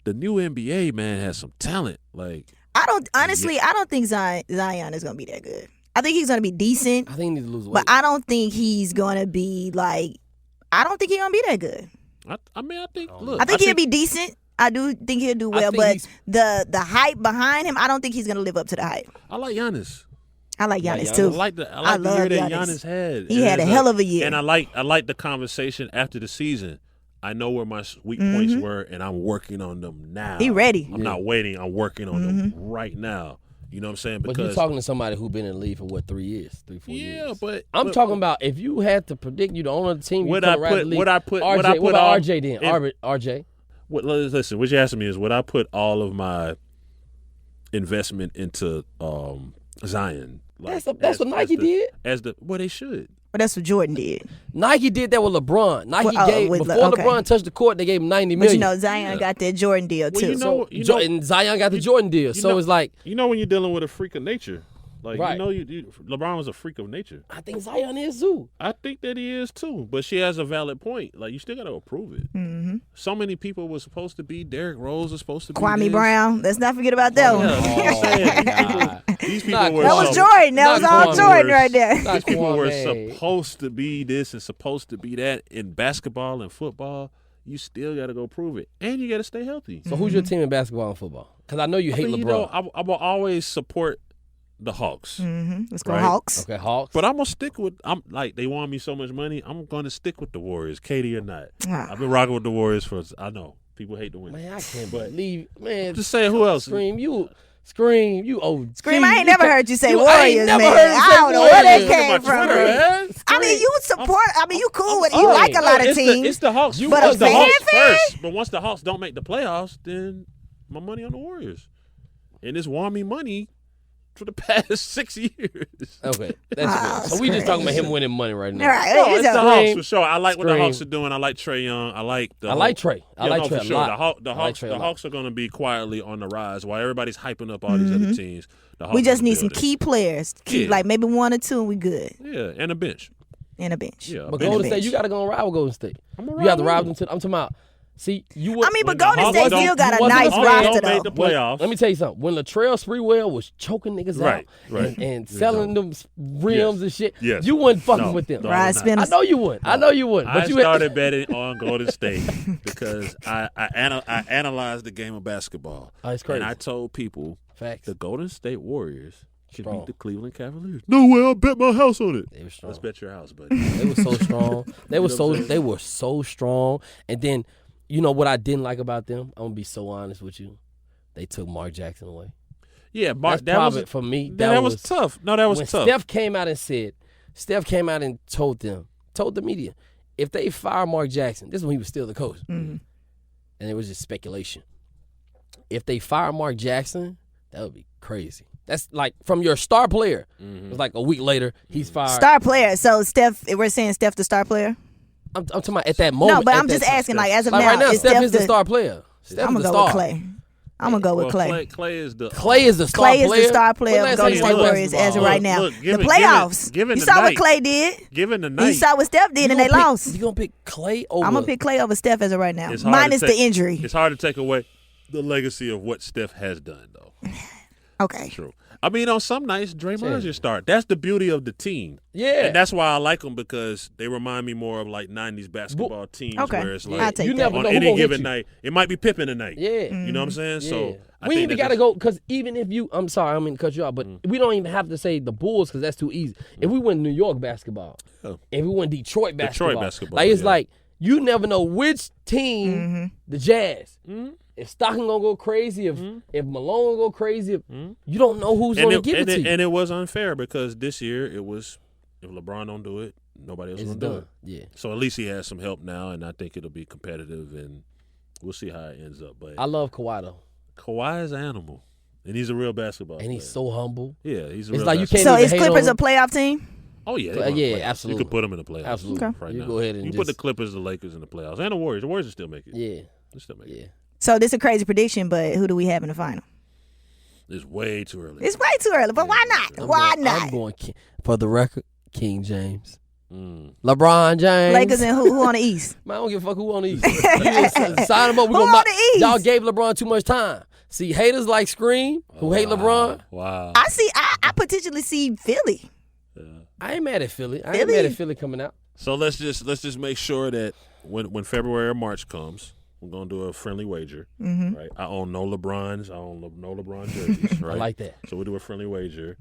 the new NBA, man, has some talent. Like, I don't think Zion is gonna be that good. I think he's gonna be decent. I think he needs to lose weight. But I don't think he's gonna be like. I don't think he's gonna be that good. I think he'll be decent. I do think he'll do well, but the hype behind him, I don't think he's gonna live up to the hype. I like Giannis. I like Giannis too. I love the year that Giannis had. He had a hell of a year. And I like the conversation after the season. I know where my weak points were, and I'm working on them now. He ready. I'm not waiting. I'm working on them right now. You know what I'm saying? But you're talking to somebody who's been in the league for what, 3 years, 3-4 years? Yeah, but I'm talking about if you had to predict you the owner of the team, Would I put RJ then? RJ. Listen, what you're asking me is would I put all of my investment into Zion? Like, that's what Nike did. Well, they should. But that's what Jordan did. Nike did that with LeBron. Nike before LeBron touched the court, they gave him $90 million. But you know, Zion got that Jordan deal too. And Zion got the Jordan deal. So it's like when you're dealing with a freak of nature. Like, right. LeBron was a freak of nature. I think Zion is too. I think that he is too. But she has a valid point. Like, you still got to approve it. Mm-hmm. So many people were supposed to be. Derrick Rose was supposed to be. Kwame Brown. Let's not forget about that one. These people were. That was Jordan. That was all Jordan right there. These people were supposed to be this and supposed to be that in basketball and football. You still got to go prove it. And you got to stay healthy. So who's your team in basketball and football? Because I know you hate LeBron. I will always support the Hawks. Let's go Hawks. Okay, Hawks. But I'm gonna stick with. I'm like they want me so much money. I'm gonna stick with the Warriors, Katie or not. I've been rocking with the Warriors for. I know people hate the win. Man, I can't believe. Man, just saying who else? Scream, you old. Scream, I ain't never heard you say Warriors, man. I don't know where that came from. I mean, you support. I mean, you cool with. You like a lot of teams. It's the Hawks. But a fan first. But once the Hawks don't make the playoffs, then my money on the Warriors, and it's won me money for the past 6 years. Okay, that's good. So we just talking about him winning money right now. All right, no, it's the Hawks for sure. I like what the Hawks are doing. I like Trae Young. I like Trey. I like Trey for sure. The Hawks are going to be quietly on the rise while everybody's hyping up all these other teams. We just need some key players. Like maybe 1 or 2, and we good. Yeah, and a bench. Yeah, but Golden State, you got to go and ride with Golden State. You have to ride with them. I'm talking about. See, but Golden State still got a nice roster though. The playoffs. Let me tell you something. When Latrell Sprewell was choking niggas out and selling them rims and shit, you wasn't fucking with them. Ryan Spence. I know you wouldn't. But I started betting on Golden State because I analyzed the game of basketball. Oh, it's crazy. And I told people the Golden State Warriors should beat the Cleveland Cavaliers. No way, I'll bet my house on it. They were strong. Let's bet your house, buddy. They were so strong. They were so strong. And then you know what I didn't like about them? I'm gonna be so honest with you. They took Mark Jackson away. Yeah, for me. That was tough. No, that was tough. Steph came out and told the media, if they fire Mark Jackson, this is when he was still the coach, and it was just speculation. If they fire Mark Jackson, that would be crazy. That's like from your star player. It was like a week later, he's fired. Star player. So Steph, we're saying Steph the star player? I'm talking about at that moment. No, but I'm just asking, like, as of now. Right now, Steph is the star player. I'm going to go with Clay. I'm going to go with Clay. Clay is the star player of Golden State Warriors as of right now. The playoffs. You saw what Clay did. Given the night. You saw what Steph did, and they lost. You going to pick Clay over? I'm going to pick Clay over Steph as of right now. Minus the injury. It's hard to take away the legacy of what Steph has done, though. Okay. True. I mean, on some nights, Draymond's your start. That's the beauty of the team. Yeah. And that's why I like them, because they remind me more of like 90s basketball teams where it's like you never on know any given night, it might be Pippen tonight. Yeah. You know what I'm saying? Yeah. So we even got to go, because even if you, I'm sorry, I mean to cut you off, but we don't even have to say the Bulls because that's too easy. If we win New York basketball, if we win Detroit basketball, like it's like you never know which team, the Jazz, if Stockton gonna go crazy, if Malone gonna go crazy, you don't know who's gonna give it to you. And it was unfair because this year it was, if LeBron don't do it, nobody else gonna do it. Yeah. So at least he has some help now, and I think it'll be competitive, and we'll see how it ends up. But I love Kawhi though. Kawhi is an animal, and he's a real basketball player. And he's so humble. Yeah, he's a it's real like you can't So even is hate Clippers on a playoff team? Oh, yeah. Absolutely. You could put them in the playoffs. Absolutely. Right you now. go ahead and you put the Clippers, the Lakers in the playoffs, and the Warriors. The Warriors will still make it. Yeah. They'll still make it. So this is a crazy prediction, but who do we have in the final? It's way too early. It's way too early, but why not? Why not? I'm going, for the record, King James. LeBron James. Lakers and who on the East? Man, I don't give a fuck who on the East. Sign them up. Who on the East? Y'all gave LeBron too much time. See, haters like Scream, who hate LeBron. Wow. I potentially see Philly. I ain't mad at Philly. I ain't mad at Philly coming out. So let's just make sure that when February or March comes, we're gonna do a friendly wager. Right? I own no LeBrons. I own no LeBron jerseys. Right? I like that. So we'll do a friendly wager.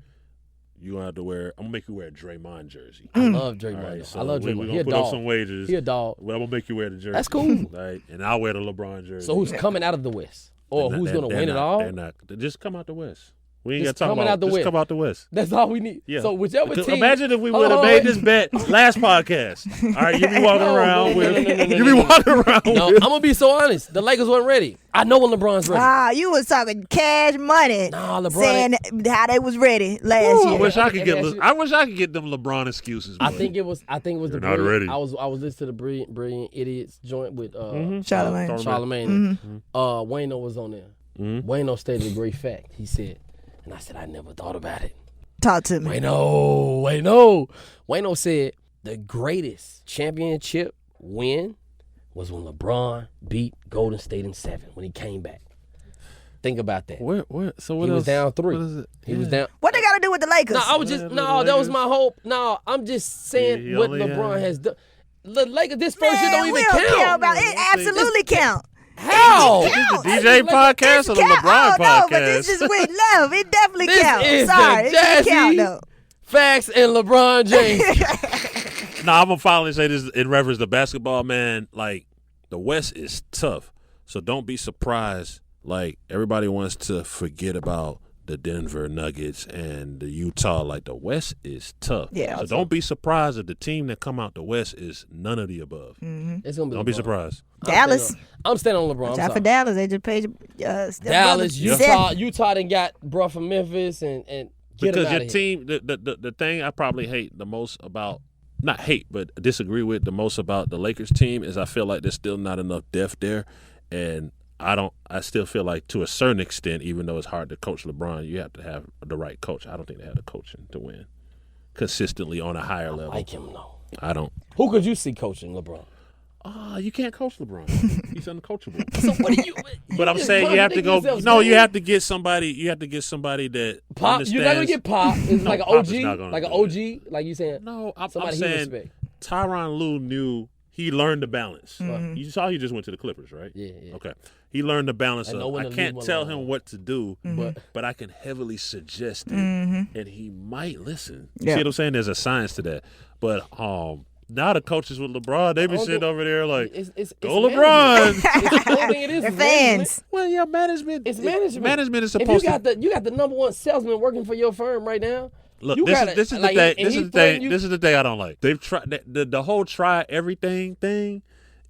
You gonna have to wear. I'm gonna make you wear a Draymond jersey. I love Draymond. Right, so I love Draymond. We're He a gonna put dog. up some wages. He a dog. Well, I'm gonna make you wear the jersey. That's cool. Right, and I'll wear the LeBron jersey. So who's coming out of the West, or who's gonna win it all? They're not. Just come out the West. We ain't got Just to talk coming about out the just West. come out the West. That's all we need. Yeah. So whichever team. Imagine if we Hold would have on, made wait. this bet last podcast. All right, you be walking around with. no, You be walking around No, with. I'm gonna be so honest. The Lakers weren't ready. I know when LeBron's ready. You was talking cash money. Nah, LeBron saying how they was ready last I year. wish I could get. I wish I could get them LeBron excuses. I boy. think it was the You're not brilliant. ready. I was listening to the brilliant idiots joint with Charlamagne. Charlamagne. Wayno was on there. Wayno stated a great fact. He said, and I said I never thought about it. Talk to me. Wayno said the greatest championship win was when LeBron beat Golden State in 7 when he came back. Think about that. Where? So what He else? was down 3. What is it? He was down. What they got to do with the Lakers? No, I was just that was my hope. No, I'm just saying He what only LeBron had- has done. The Lakers, this first year Man, don't we even don't care count. about it. Absolutely count. How? It counts. The DJ podcast or the Count. LeBron Oh, podcast? no, but this is with love. It definitely This counts. is Sorry, the it count Jazzy though. Facts and LeBron James. No, I'm gonna finally say this in reference to basketball, man. Like the West is tough, so don't be surprised. Like everybody wants to forget about the Denver Nuggets and the Utah. Like the West is tough. Yeah. So don't be surprised if the team that come out the West is none of the above. It's gonna be Don't be LeBron. surprised. Dallas. I'm standing on LeBron. I'm Shout for sorry. Dallas. They just paid Dallas, Utah. Utah done got bro from Memphis and get him Because out your of here. team, the thing I probably hate the most about, not hate, but disagree with the most about the Lakers team is I feel like there's still not enough depth there, and I still feel like to a certain extent, even though it's hard to coach LeBron, you have to have the right coach. I don't think they have the coaching to win consistently on a higher level. Like him, no. I don't. Who could you see coaching LeBron? You can't coach LeBron. He's uncoachable. So what do you? But I'm just saying you have to go. yourselves, No, man. you have to get somebody. You have to get somebody that Pop. understands. You're not gonna get Pop. It's No, like an Pop is OG, not gonna like an do OG, like you saying. No, I'm somebody he saying respect. Tyronn Lue knew he learned the balance. You saw he just went to the Clippers, right? Yeah. Okay. He learned the balance I know of when I to can't leave him tell alone. him what to do, but I can heavily suggest it, and he might listen. You see what I'm saying? There's a science to that. But now the coaches with LeBron, they be sitting over there like, It's go LeBron. It's the only thing it is. They're is management. fans. Well, yeah, management. It's management. Management is If supposed you to. got the number one salesman working for your firm right now. Look, you this gotta, is the like, thing. and This he is the thing. putting you- This is the thing I don't like. They've tried the whole try everything thing.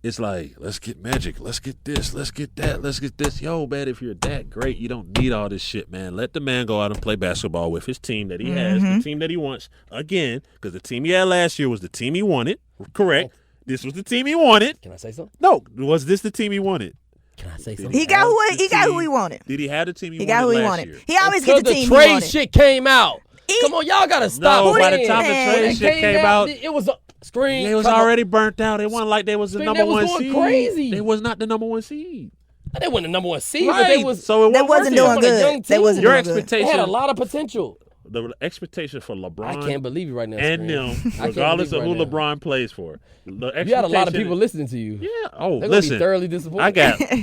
It's like, let's get Magic, let's get this, let's get that, let's get this. Yo, man, if you're that great, you don't need all this shit, man. Let the man go out and play basketball with his team that he has, the team that he wants. Again, because the team he had last year was the team he wanted. Correct. This was the team he wanted. Can I say something? No, was this the team he wanted? Can I say something? He got who he wanted. Did he have the team he He wanted got who he last wanted. year? He always Until get the team the he trade wanted. shit came out. Come on, y'all gotta stop. No, by the playing. time the Man, trade It shit came out, it was a screen. they was already burnt out. It wasn't like they was the Scream, number they was one going seed. crazy. They was not the number one seed. They weren't the number one seed, but they was. so it They wasn't wasn't working. doing on a young good. They team. wasn't Your doing good. They expectation, had a lot of potential. the expectation for LeBron I can't believe you right now. and Scream. them, I can't regardless of believe who right now. LeBron plays for. The You had a lot of expectation- people listening to you. Yeah. Oh, They're listen. gonna be thoroughly disappointed.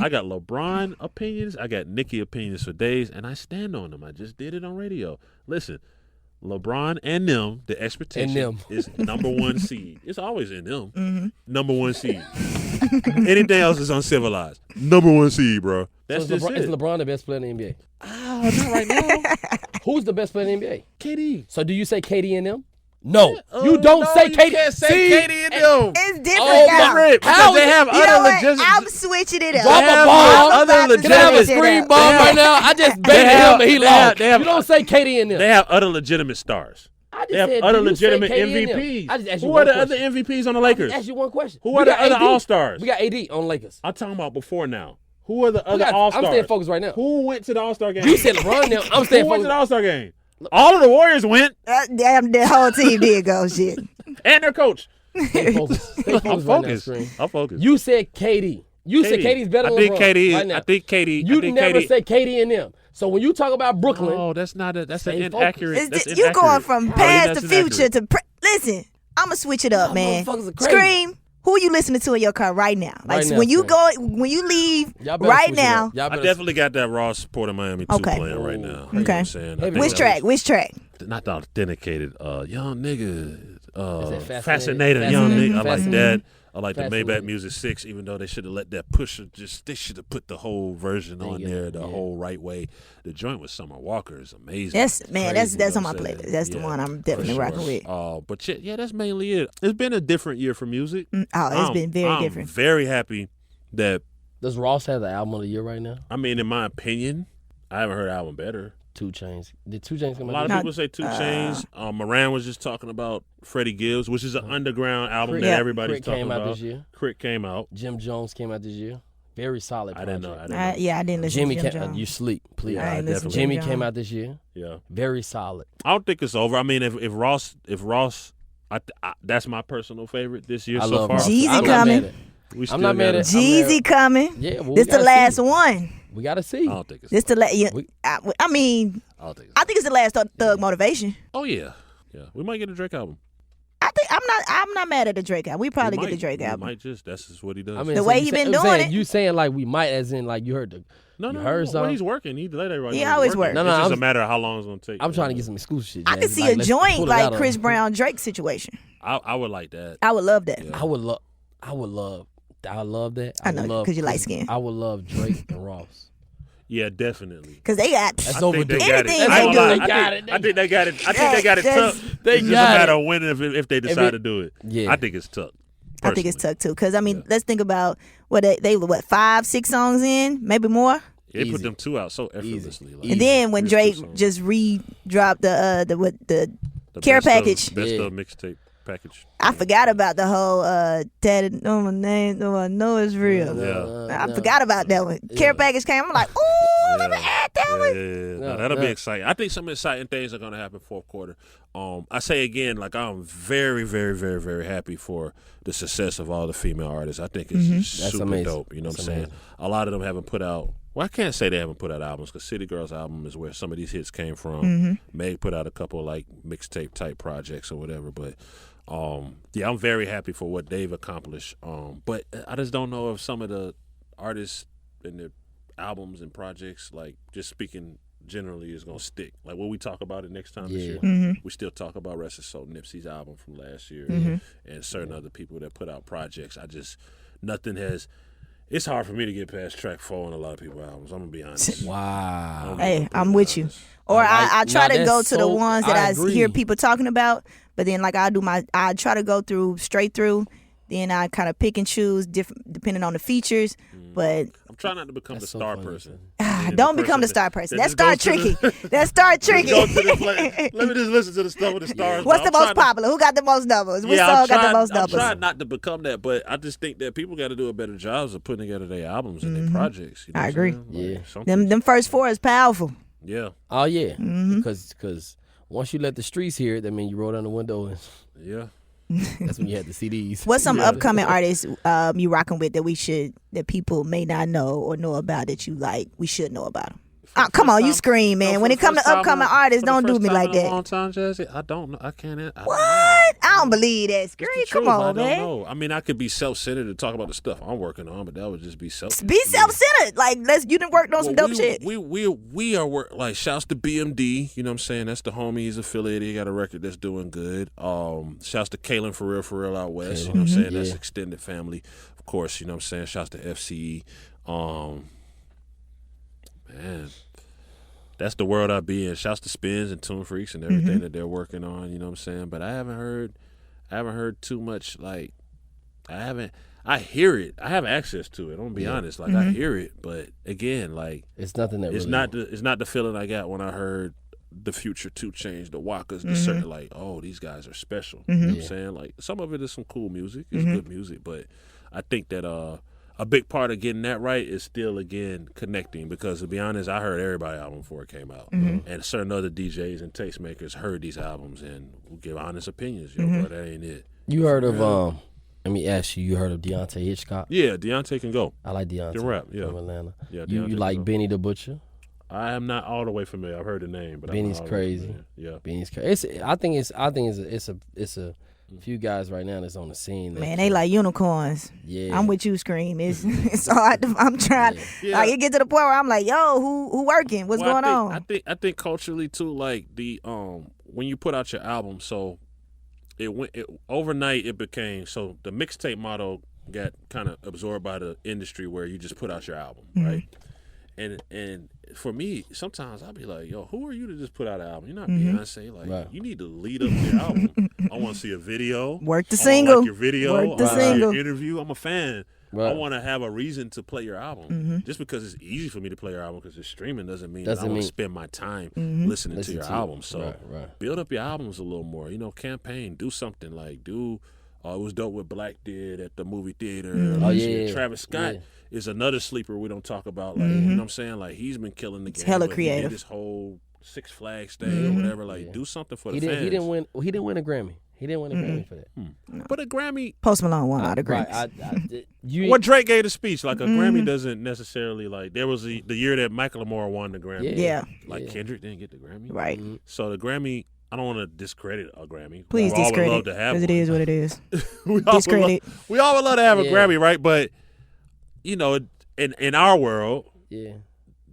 I got LeBron opinions. I got Nicki opinions for days, and I stand on them. I just did it on radio. Listen, LeBron and them, the expectation is number one seed. It's always in them. Number one seed. Anything else is uncivilized. Number one seed, bro. That's So just is it. LeBron the best player in the NBA? Not right now. Who's the best player in the NBA? KD. So do you say KD and them? No, you don't no, say you KD. can't say See? KD and them. It's different Oh, now. my- Because How they is- have You know other what? legitimate. I'm switching it up. Drop They a have bomb. other I'm about to Can I have a switch it screen up. bomb They have- right now? I just they baited have- him and he they have- lost. they have- You don't say KD and them. They have other legitimate stars. I just They have said, other do you say legitimate KD and them? MVPs. I just asked you Who one are the question. other MVPs on the Lakers? I asked you one question. Who We are the got other AD. All-Stars? We got AD on Lakers. I'm talking about before now. Who are the We other got- All-Stars? I'm staying focused right now. Who went to the All-Star game? You said LeBron now. I'm staying Who went to focused. the All-Star game? All of the Warriors went, Damn, the whole team did go shit. and their coach. Stay focused. Stay I'm focused right now, focused. Screen. I'm focused. You said KD. You said KD's better than I think LeBron KD. right now. I think KD. You I think never KD, say KD and them. So when you talk about Brooklyn, Oh, that's not a. That's an Stay inaccurate. It's That's you inaccurate. going from Oh, past that's to future inaccurate. to listen. I'm gonna switch it up, Y'all man. motherfuckers are crazy. Scream. Who are you listening to in your car right now? Like Right now, when you Scream. when you leave y'all better right switch it now. up. Y'all I better definitely got that Ross Port of Miami 2 Okay. playing right now. You know what Okay. I'm saying? I Heavy think Which that track? Which track? not the authenticated, young nigga, Fascinator, young nigga. I like Fascinated. that. I like the Maybach Music 6, even though they should have let that pusher they should have put the whole version on there the whole right way. The joint with Summer Walker is amazing. That's Crazy, on my playlist. That's the one I'm definitely rocking with. But yeah, that's mainly it. It's been a different year for music. It's been very different. I'm very happy that. Does Ross have the album of the year right now? I mean, in my opinion, I haven't heard an album better. 2 Chainz. Did 2 Chainz come out? A lot of people say 2 Chainz. Moran was just talking about Freddie Gibbs, which is an underground album that everybody's talking about. Crit came out this year. Crit came out. Jim Jones came out this year. Very solid project. I didn't listen to Jim Jones. You sleep, please. Jimmy came out this year. Yeah. Very solid. I don't think it's over. I mean, if Ross, that's my personal favorite this year so far. Jeezy coming. I'm not mad at it. Jeezy coming. Yeah, well, this the last one. We gotta see. I don't think it's this the last. I mean, I think it's the last Thug Motivation. Oh yeah. We might get a Drake album. I think I'm not mad at the Drake album. We probably get the Drake album. Might that's just what he does. I mean, the way he been doing it. You saying like we might, as in like you heard the. No. When he's working, he let everybody. He always working. No. It's just a matter of how long it's gonna take. I'm trying to get some exclusive shit. I can see a joint like Chris Brown Drake situation. I would like that. I would love that. Yeah. I would love that. I know because you light skin. I would love Drake and Ross. Yeah, definitely. Because they got anything they do. I think they got it. I think they got it tucked. It's just a matter of when if they decide to do it. Yeah. I think it's tucked. I think it's tucked too. Because I mean, let's think about what they 5-6 songs in, maybe more. They put them 2 out so effortlessly. And then when Drake just re-dropped the care package, best of mixtape package. I forgot about the whole tatted on my name, though I know it's real. I forgot about that one. Care package came. I'm like, ooh, let me add that one. Yeah. No, that'll be exciting. I think some exciting things are going to happen fourth quarter. I say again, like I'm very, very, very, very happy for the success of all the female artists. I think it's super dope. You know what I'm saying? A lot of them haven't put out. Well, I can't say they haven't put out albums because City Girls album is where some of these hits came from. Meg put out a couple like mixtape type projects or whatever, but. I'm very happy for what they've accomplished. But I just don't know if some of the artists and their albums and projects, like just speaking generally, is gonna stick. Like when we talk about it next time this year, we still talk about Rest Is So, Nipsey's album from last year, and certain other people that put out projects. Nothing has. It's hard for me to get past track 4 on a lot of people's albums. I'm gonna be honest. Wow. Hey, I'm with you. Or I try to go to the ones that I hear people talking about, but then like I try to go straight through. Then I kind of pick and choose depending on the features. But I'm trying not to become the star person. Don't become the star person. That's start tricky. That's start tricky. Let me just listen to the stuff with the stars. What's the most popular? Who got the most numbers? Which song got the most numbers? I'm trying not to become that, but I just think that people got to do a better job of putting together their albums and their projects. You know I agree. Like, them first 4 is powerful. Yeah. Oh yeah. Because once you let the streets hear it, that means you roll down the window and that's when you had the CDs. What's some upcoming artists you rocking with that people may not know or know about that you like? We should know about them. Oh, come on, you scream, man. When it comes to upcoming artists, don't do me like that. Long time, Jazzy. I don't know. I can't. What? I don't believe that. Scream. Come on, man. I don't know. I mean, I could be self-centered and talk about the stuff I'm working on, but that would just be self-centered. Be self-centered. Like, you done worked on some dope shit. We are like, shouts to BMD. You know what I'm saying? That's the homie. He's affiliated. He got a record that's doing good. Shouts to Kalen for real out west. You know what I'm saying? That's extended family, of course. You know what I'm saying? Shouts to FCE. Man, that's the world I be in. Shouts to Spins and Tune Freaks and everything that they're working on. You know what I'm saying? But I haven't heard too much. Like, I hear it. I have access to it. I'm gonna be honest. Like I hear it, but again, like it's nothing that it's not the feeling I got when I heard the Future 2 Chainz, the Walkers, the certain like, oh, these guys are special. You know what I'm saying? Like some of it is some cool music. It's good music, but I think that a big part of getting that right is still, again, connecting. Because, to be honest, I heard everybody's album before it came out. And certain other DJs and tastemakers heard these albums and will give honest opinions. Yo, bro, that ain't it. You heard of, let me ask you heard of Deontay Hitchcock? Yeah, Deontay can go. I like Deontay. Can rap, yeah. From Atlanta. Yeah, you like Benny the Butcher? I am not all the way familiar. I've heard the name, but Benny's crazy. Yeah, Benny's crazy. I think it's a few guys right now that's on the scene. Man, they like unicorns. Yeah, I'm with you, Scream. It's hard. I'm trying. Like it get to the point where I'm like, yo, who working? What's going on? I think culturally too, like the when you put out your album, so overnight it became, so the mixtape model got kind of absorbed by the industry where you just put out your album, right? And for me, sometimes I'll be like, yo, who are you to just put out an album? You're not Beyonce. Like, you need to lead up your album. I want to see a video. Work the single. Like your video. Work the I wanna single. see your interview. I'm a fan. Right. I want to have a reason to play your album. Just because it's easy for me to play your album because it's streaming doesn't mean that I want to spend my time listening to your album. So build up your albums a little more. You know, campaign. Do something like it was dope what Black did at the movie theater. Travis Scott is another sleeper we don't talk about. Like, you know what I'm saying? Like, he's been killing the game. Hella He creative. did this whole Six Flags thing or whatever. Like, do something for the fans. He didn't win a Grammy. He didn't win a Grammy for that. But a Grammy. Post Malone won a lot of Grammys. What Drake gave the speech, like a Grammy doesn't necessarily, like, there was the year that Macklemore won the Grammy. Yeah. Like, Kendrick didn't get the Grammy. Right. So the Grammy, I don't want to discredit a Grammy. Please we all discredit. would love to have Because it one. is what it is. Discredit. We all would love to have a Grammy, right? But, you know, in our world,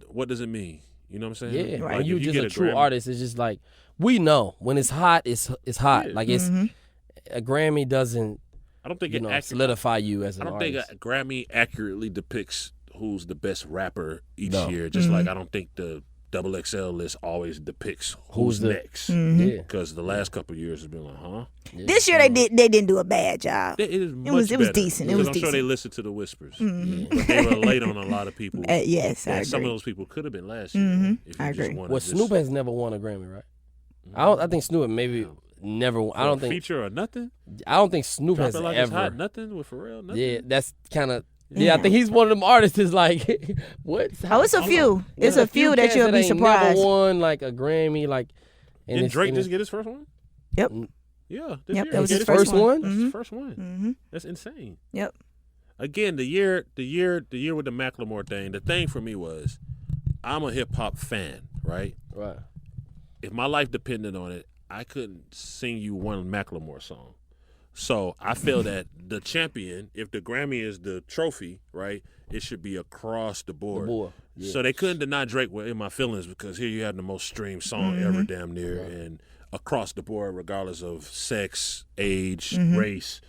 what does it mean? You know what I'm saying? Yeah, Like, when you if just a true Grammy, artist, it's just like, we know when it's hot, it's hot. Yeah. Like, it's a Grammy doesn't, I don't think solidify you as an I don't artist. think a Grammy accurately depicts who's the best rapper each year. Just like I don't think the XXL list always depicts who's next. Because the last couple of years has been like, This year they didn't do a bad job. It was better. decent. It Because was I'm decent. sure they listened to the whispers. But they were late on a lot of people. Yes, I and some of agree. those people could have been last year. If you I just agree. wanted Well, just Snoop has never won a Grammy, right? I think Snoop maybe never. I don't think feature or nothing. I don't think Snoop Drop has it like ever. it's hot, nothing with Pharrell. Nothing. Yeah, that's kind of. Yeah, I think he's one of them artists. Is like, what? Oh, it's a few. It's a few that cats you'll be ain't surprised. Never won like a Grammy, like. Did Drake just get his first one? Yep. Yeah. Yep, Year. that was He his get first one. That's his first one. That's insane. Yep. Again, the year with the Macklemore thing. The thing for me was, I'm a hip hop fan, right? Right. If my life depended on it, I couldn't sing you one Macklemore song. So I feel that the champion, if the Grammy is the trophy, right, it should be across the board. So they couldn't deny Drake In My Feelings because here you have the most streamed song ever damn near and across the board regardless of sex, age, race.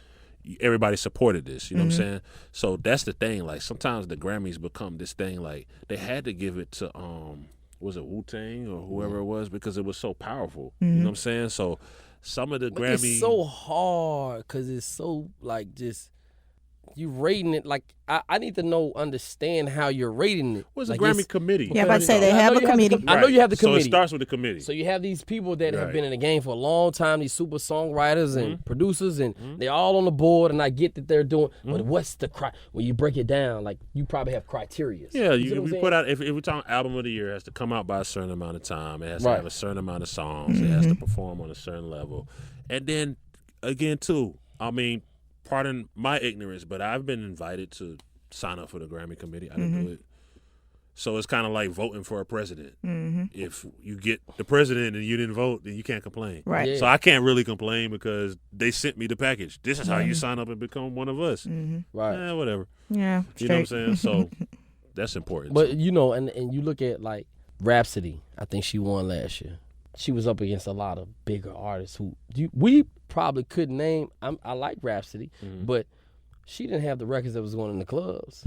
Everybody supported this, you know what I'm saying? So that's the thing. Like sometimes the Grammys become this thing like they had to give it to was it Wu-Tang or whoever it was because it was so powerful. You know what I'm saying? So some of the Grammy It's so hard because it's so like just you rating it like I need to understand how you're rating it. was like a Grammy committee. Yeah, I'm about to say they have a committee. I know you have the committee. So it starts with the committee. So you have these people that have been in the game for a long time, these super songwriters and producers, and they're all on the board, and I get that they're doing, but what's the when you break it down, like you probably have criteria. Yeah, you put out, if we're talking album of the year, it has to come out by a certain amount of time. It has to have a certain amount of songs. It has to perform on a certain level. And then, again, too, I mean, pardon my ignorance, but I've been invited to sign up for the Grammy committee. I didn't do it. So it's kind of like voting for a president. If you get the president and you didn't vote, then you can't complain. Right. Yeah. So I can't really complain because they sent me the package. This is how you sign up and become one of us. Right. Whatever. Yeah. You know what I'm saying? So that's important. But you know, and you look at like Rhapsody, I think she won last year. She was up against a lot of bigger artists who we probably couldn't name. I like Rhapsody, but she didn't have the records that was going in the clubs.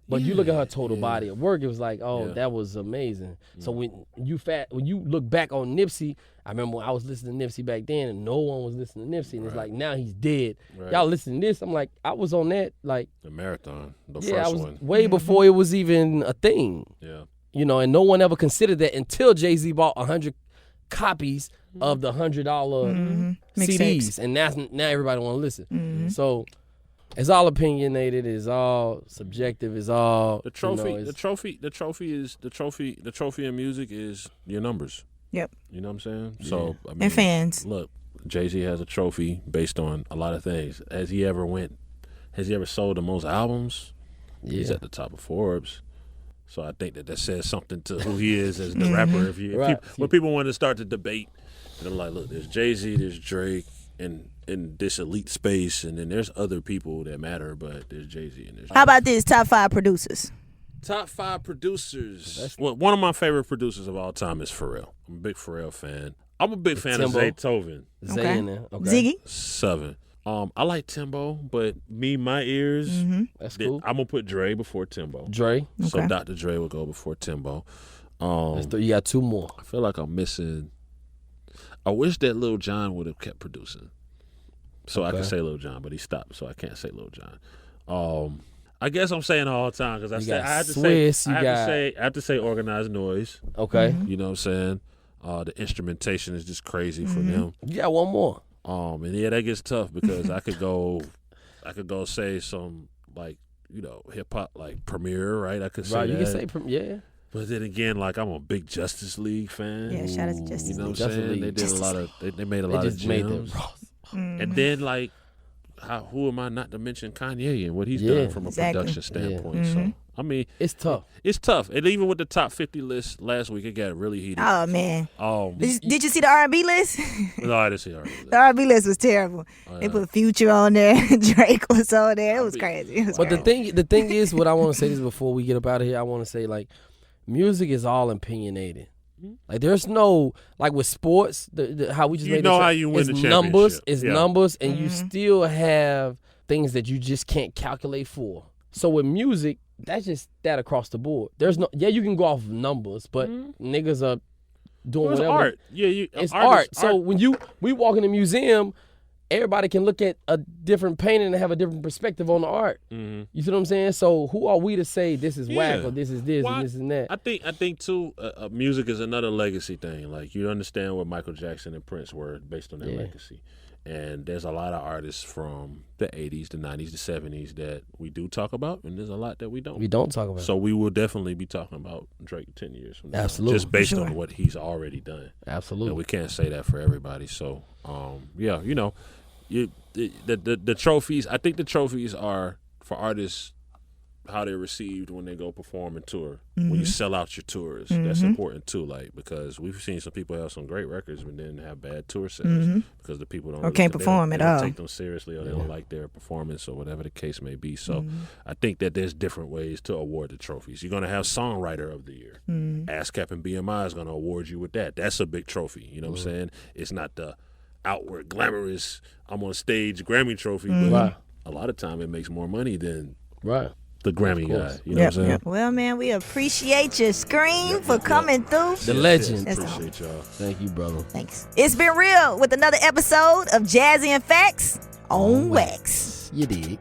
But you look at her total body of work, it was like, that was amazing. So when you look back on Nipsey, I remember when I was listening to Nipsey back then, and no one was listening to Nipsey, and it's like now he's dead. Y'all listening to this? I'm like, I was on that, like the marathon, the I first was one. way before it was even a thing. Yeah. You know, and no one ever considered that until Jay-Z bought 100 copies of the $100 CDs, and now everybody want to listen. So it's all opinionated. It's all subjective. It's all The trophy. You know, The trophy in music is your numbers. Yep. You know what I'm saying? So I mean, And fans. Look, Jay-Z has a trophy based on a lot of things. Has he ever sold the most albums? He's at the top of Forbes. So I think that says something to who he is as the rapper. When people want to start to debate, and I'm like, look, there's Jay-Z, there's Drake, and in this elite space, and then there's other people that matter, but there's Jay-Z and there's How about this? Top 5 producers. Top 5 producers. Well, one of my favorite producers of all time is Pharrell. I'm a big Pharrell fan. I'm a big fan Timbo. of Zaytoven. Zay in there. Okay. Ziggy. 7. I like Timbo, but my ears. That's cool. I'm gonna put Dre before Timbo. Dre. So Dr. Dre will go before Timbo. You got 2 more. I feel like I'm missing. I wish that Lil Jon would have kept producing, so I could say Lil Jon, but he stopped, so I can't say Lil Jon. I guess I'm saying it all the time because I have to say Organized Noise. Okay. You know what I'm saying? The instrumentation is just crazy for them. You got 1 more. And yeah, that gets tough because I could go say some like hip hop like Premier, right? I could say you that. can say yeah. But then again, like I'm a big Justice League fan. Yeah, shout out to Justice League. You know what I'm saying? They did a lot of they made a lot of gems. And then like who am I not to mention Kanye and what he's done from a production standpoint. So I mean, it's tough. It's tough. And even with the top 50 list last week, it got really heated. Oh man. Did you see the R&B list? No, I didn't see R&B list. The R&B list was terrible. They put Future on there. Drake was on there. It was crazy. But the thing is, what I want to say is before we get up out of here, I want to say like, music is all opinionated. Like there's no like with sports, how we just made how you win the championship. Numbers, it's numbers, and you still have things that you just can't calculate for. So with music, that's just that across the board. There's no you can go off of numbers, but niggas are doing whatever. Art. Yeah, it's art. So when we walk in a museum, everybody can look at a different painting and have a different perspective on the art. You see what I'm saying? So who are we to say this is whack or this is this and this and that? I think too, music is another legacy thing. Like you understand what Michael Jackson and Prince were based on their legacy. And there's a lot of artists from the 80s, the 90s, the 70s that we do talk about, and there's a lot that we don't. We don't talk about. So we will definitely be talking about Drake 10 years from now. Absolutely. Just based on what he's already done. Absolutely. And we can't say that for everybody. So, the trophies, I think the trophies are for artists how they're received when they go perform and tour. When you sell out your tours, that's important too. Like because we've seen some people have some great records but then have bad tour sales because the people don't can't perform at all. Take them seriously or they don't like their performance or whatever the case may be. So I think that there's different ways to award the trophies. You're gonna have Songwriter of the Year. ASCAP and BMI is gonna award you with that. That's a big trophy. You know what I'm saying? It's not the outward glamorous I'm on stage Grammy trophy, but a lot of time it makes more money than the Grammy guy. You know what I'm saying? Well, man, we appreciate your Scream for coming through. The legend. Appreciate y'all. Thank you, brother. Thanks. It's been real with another episode of Jazzy and Facts on Wax. You dig.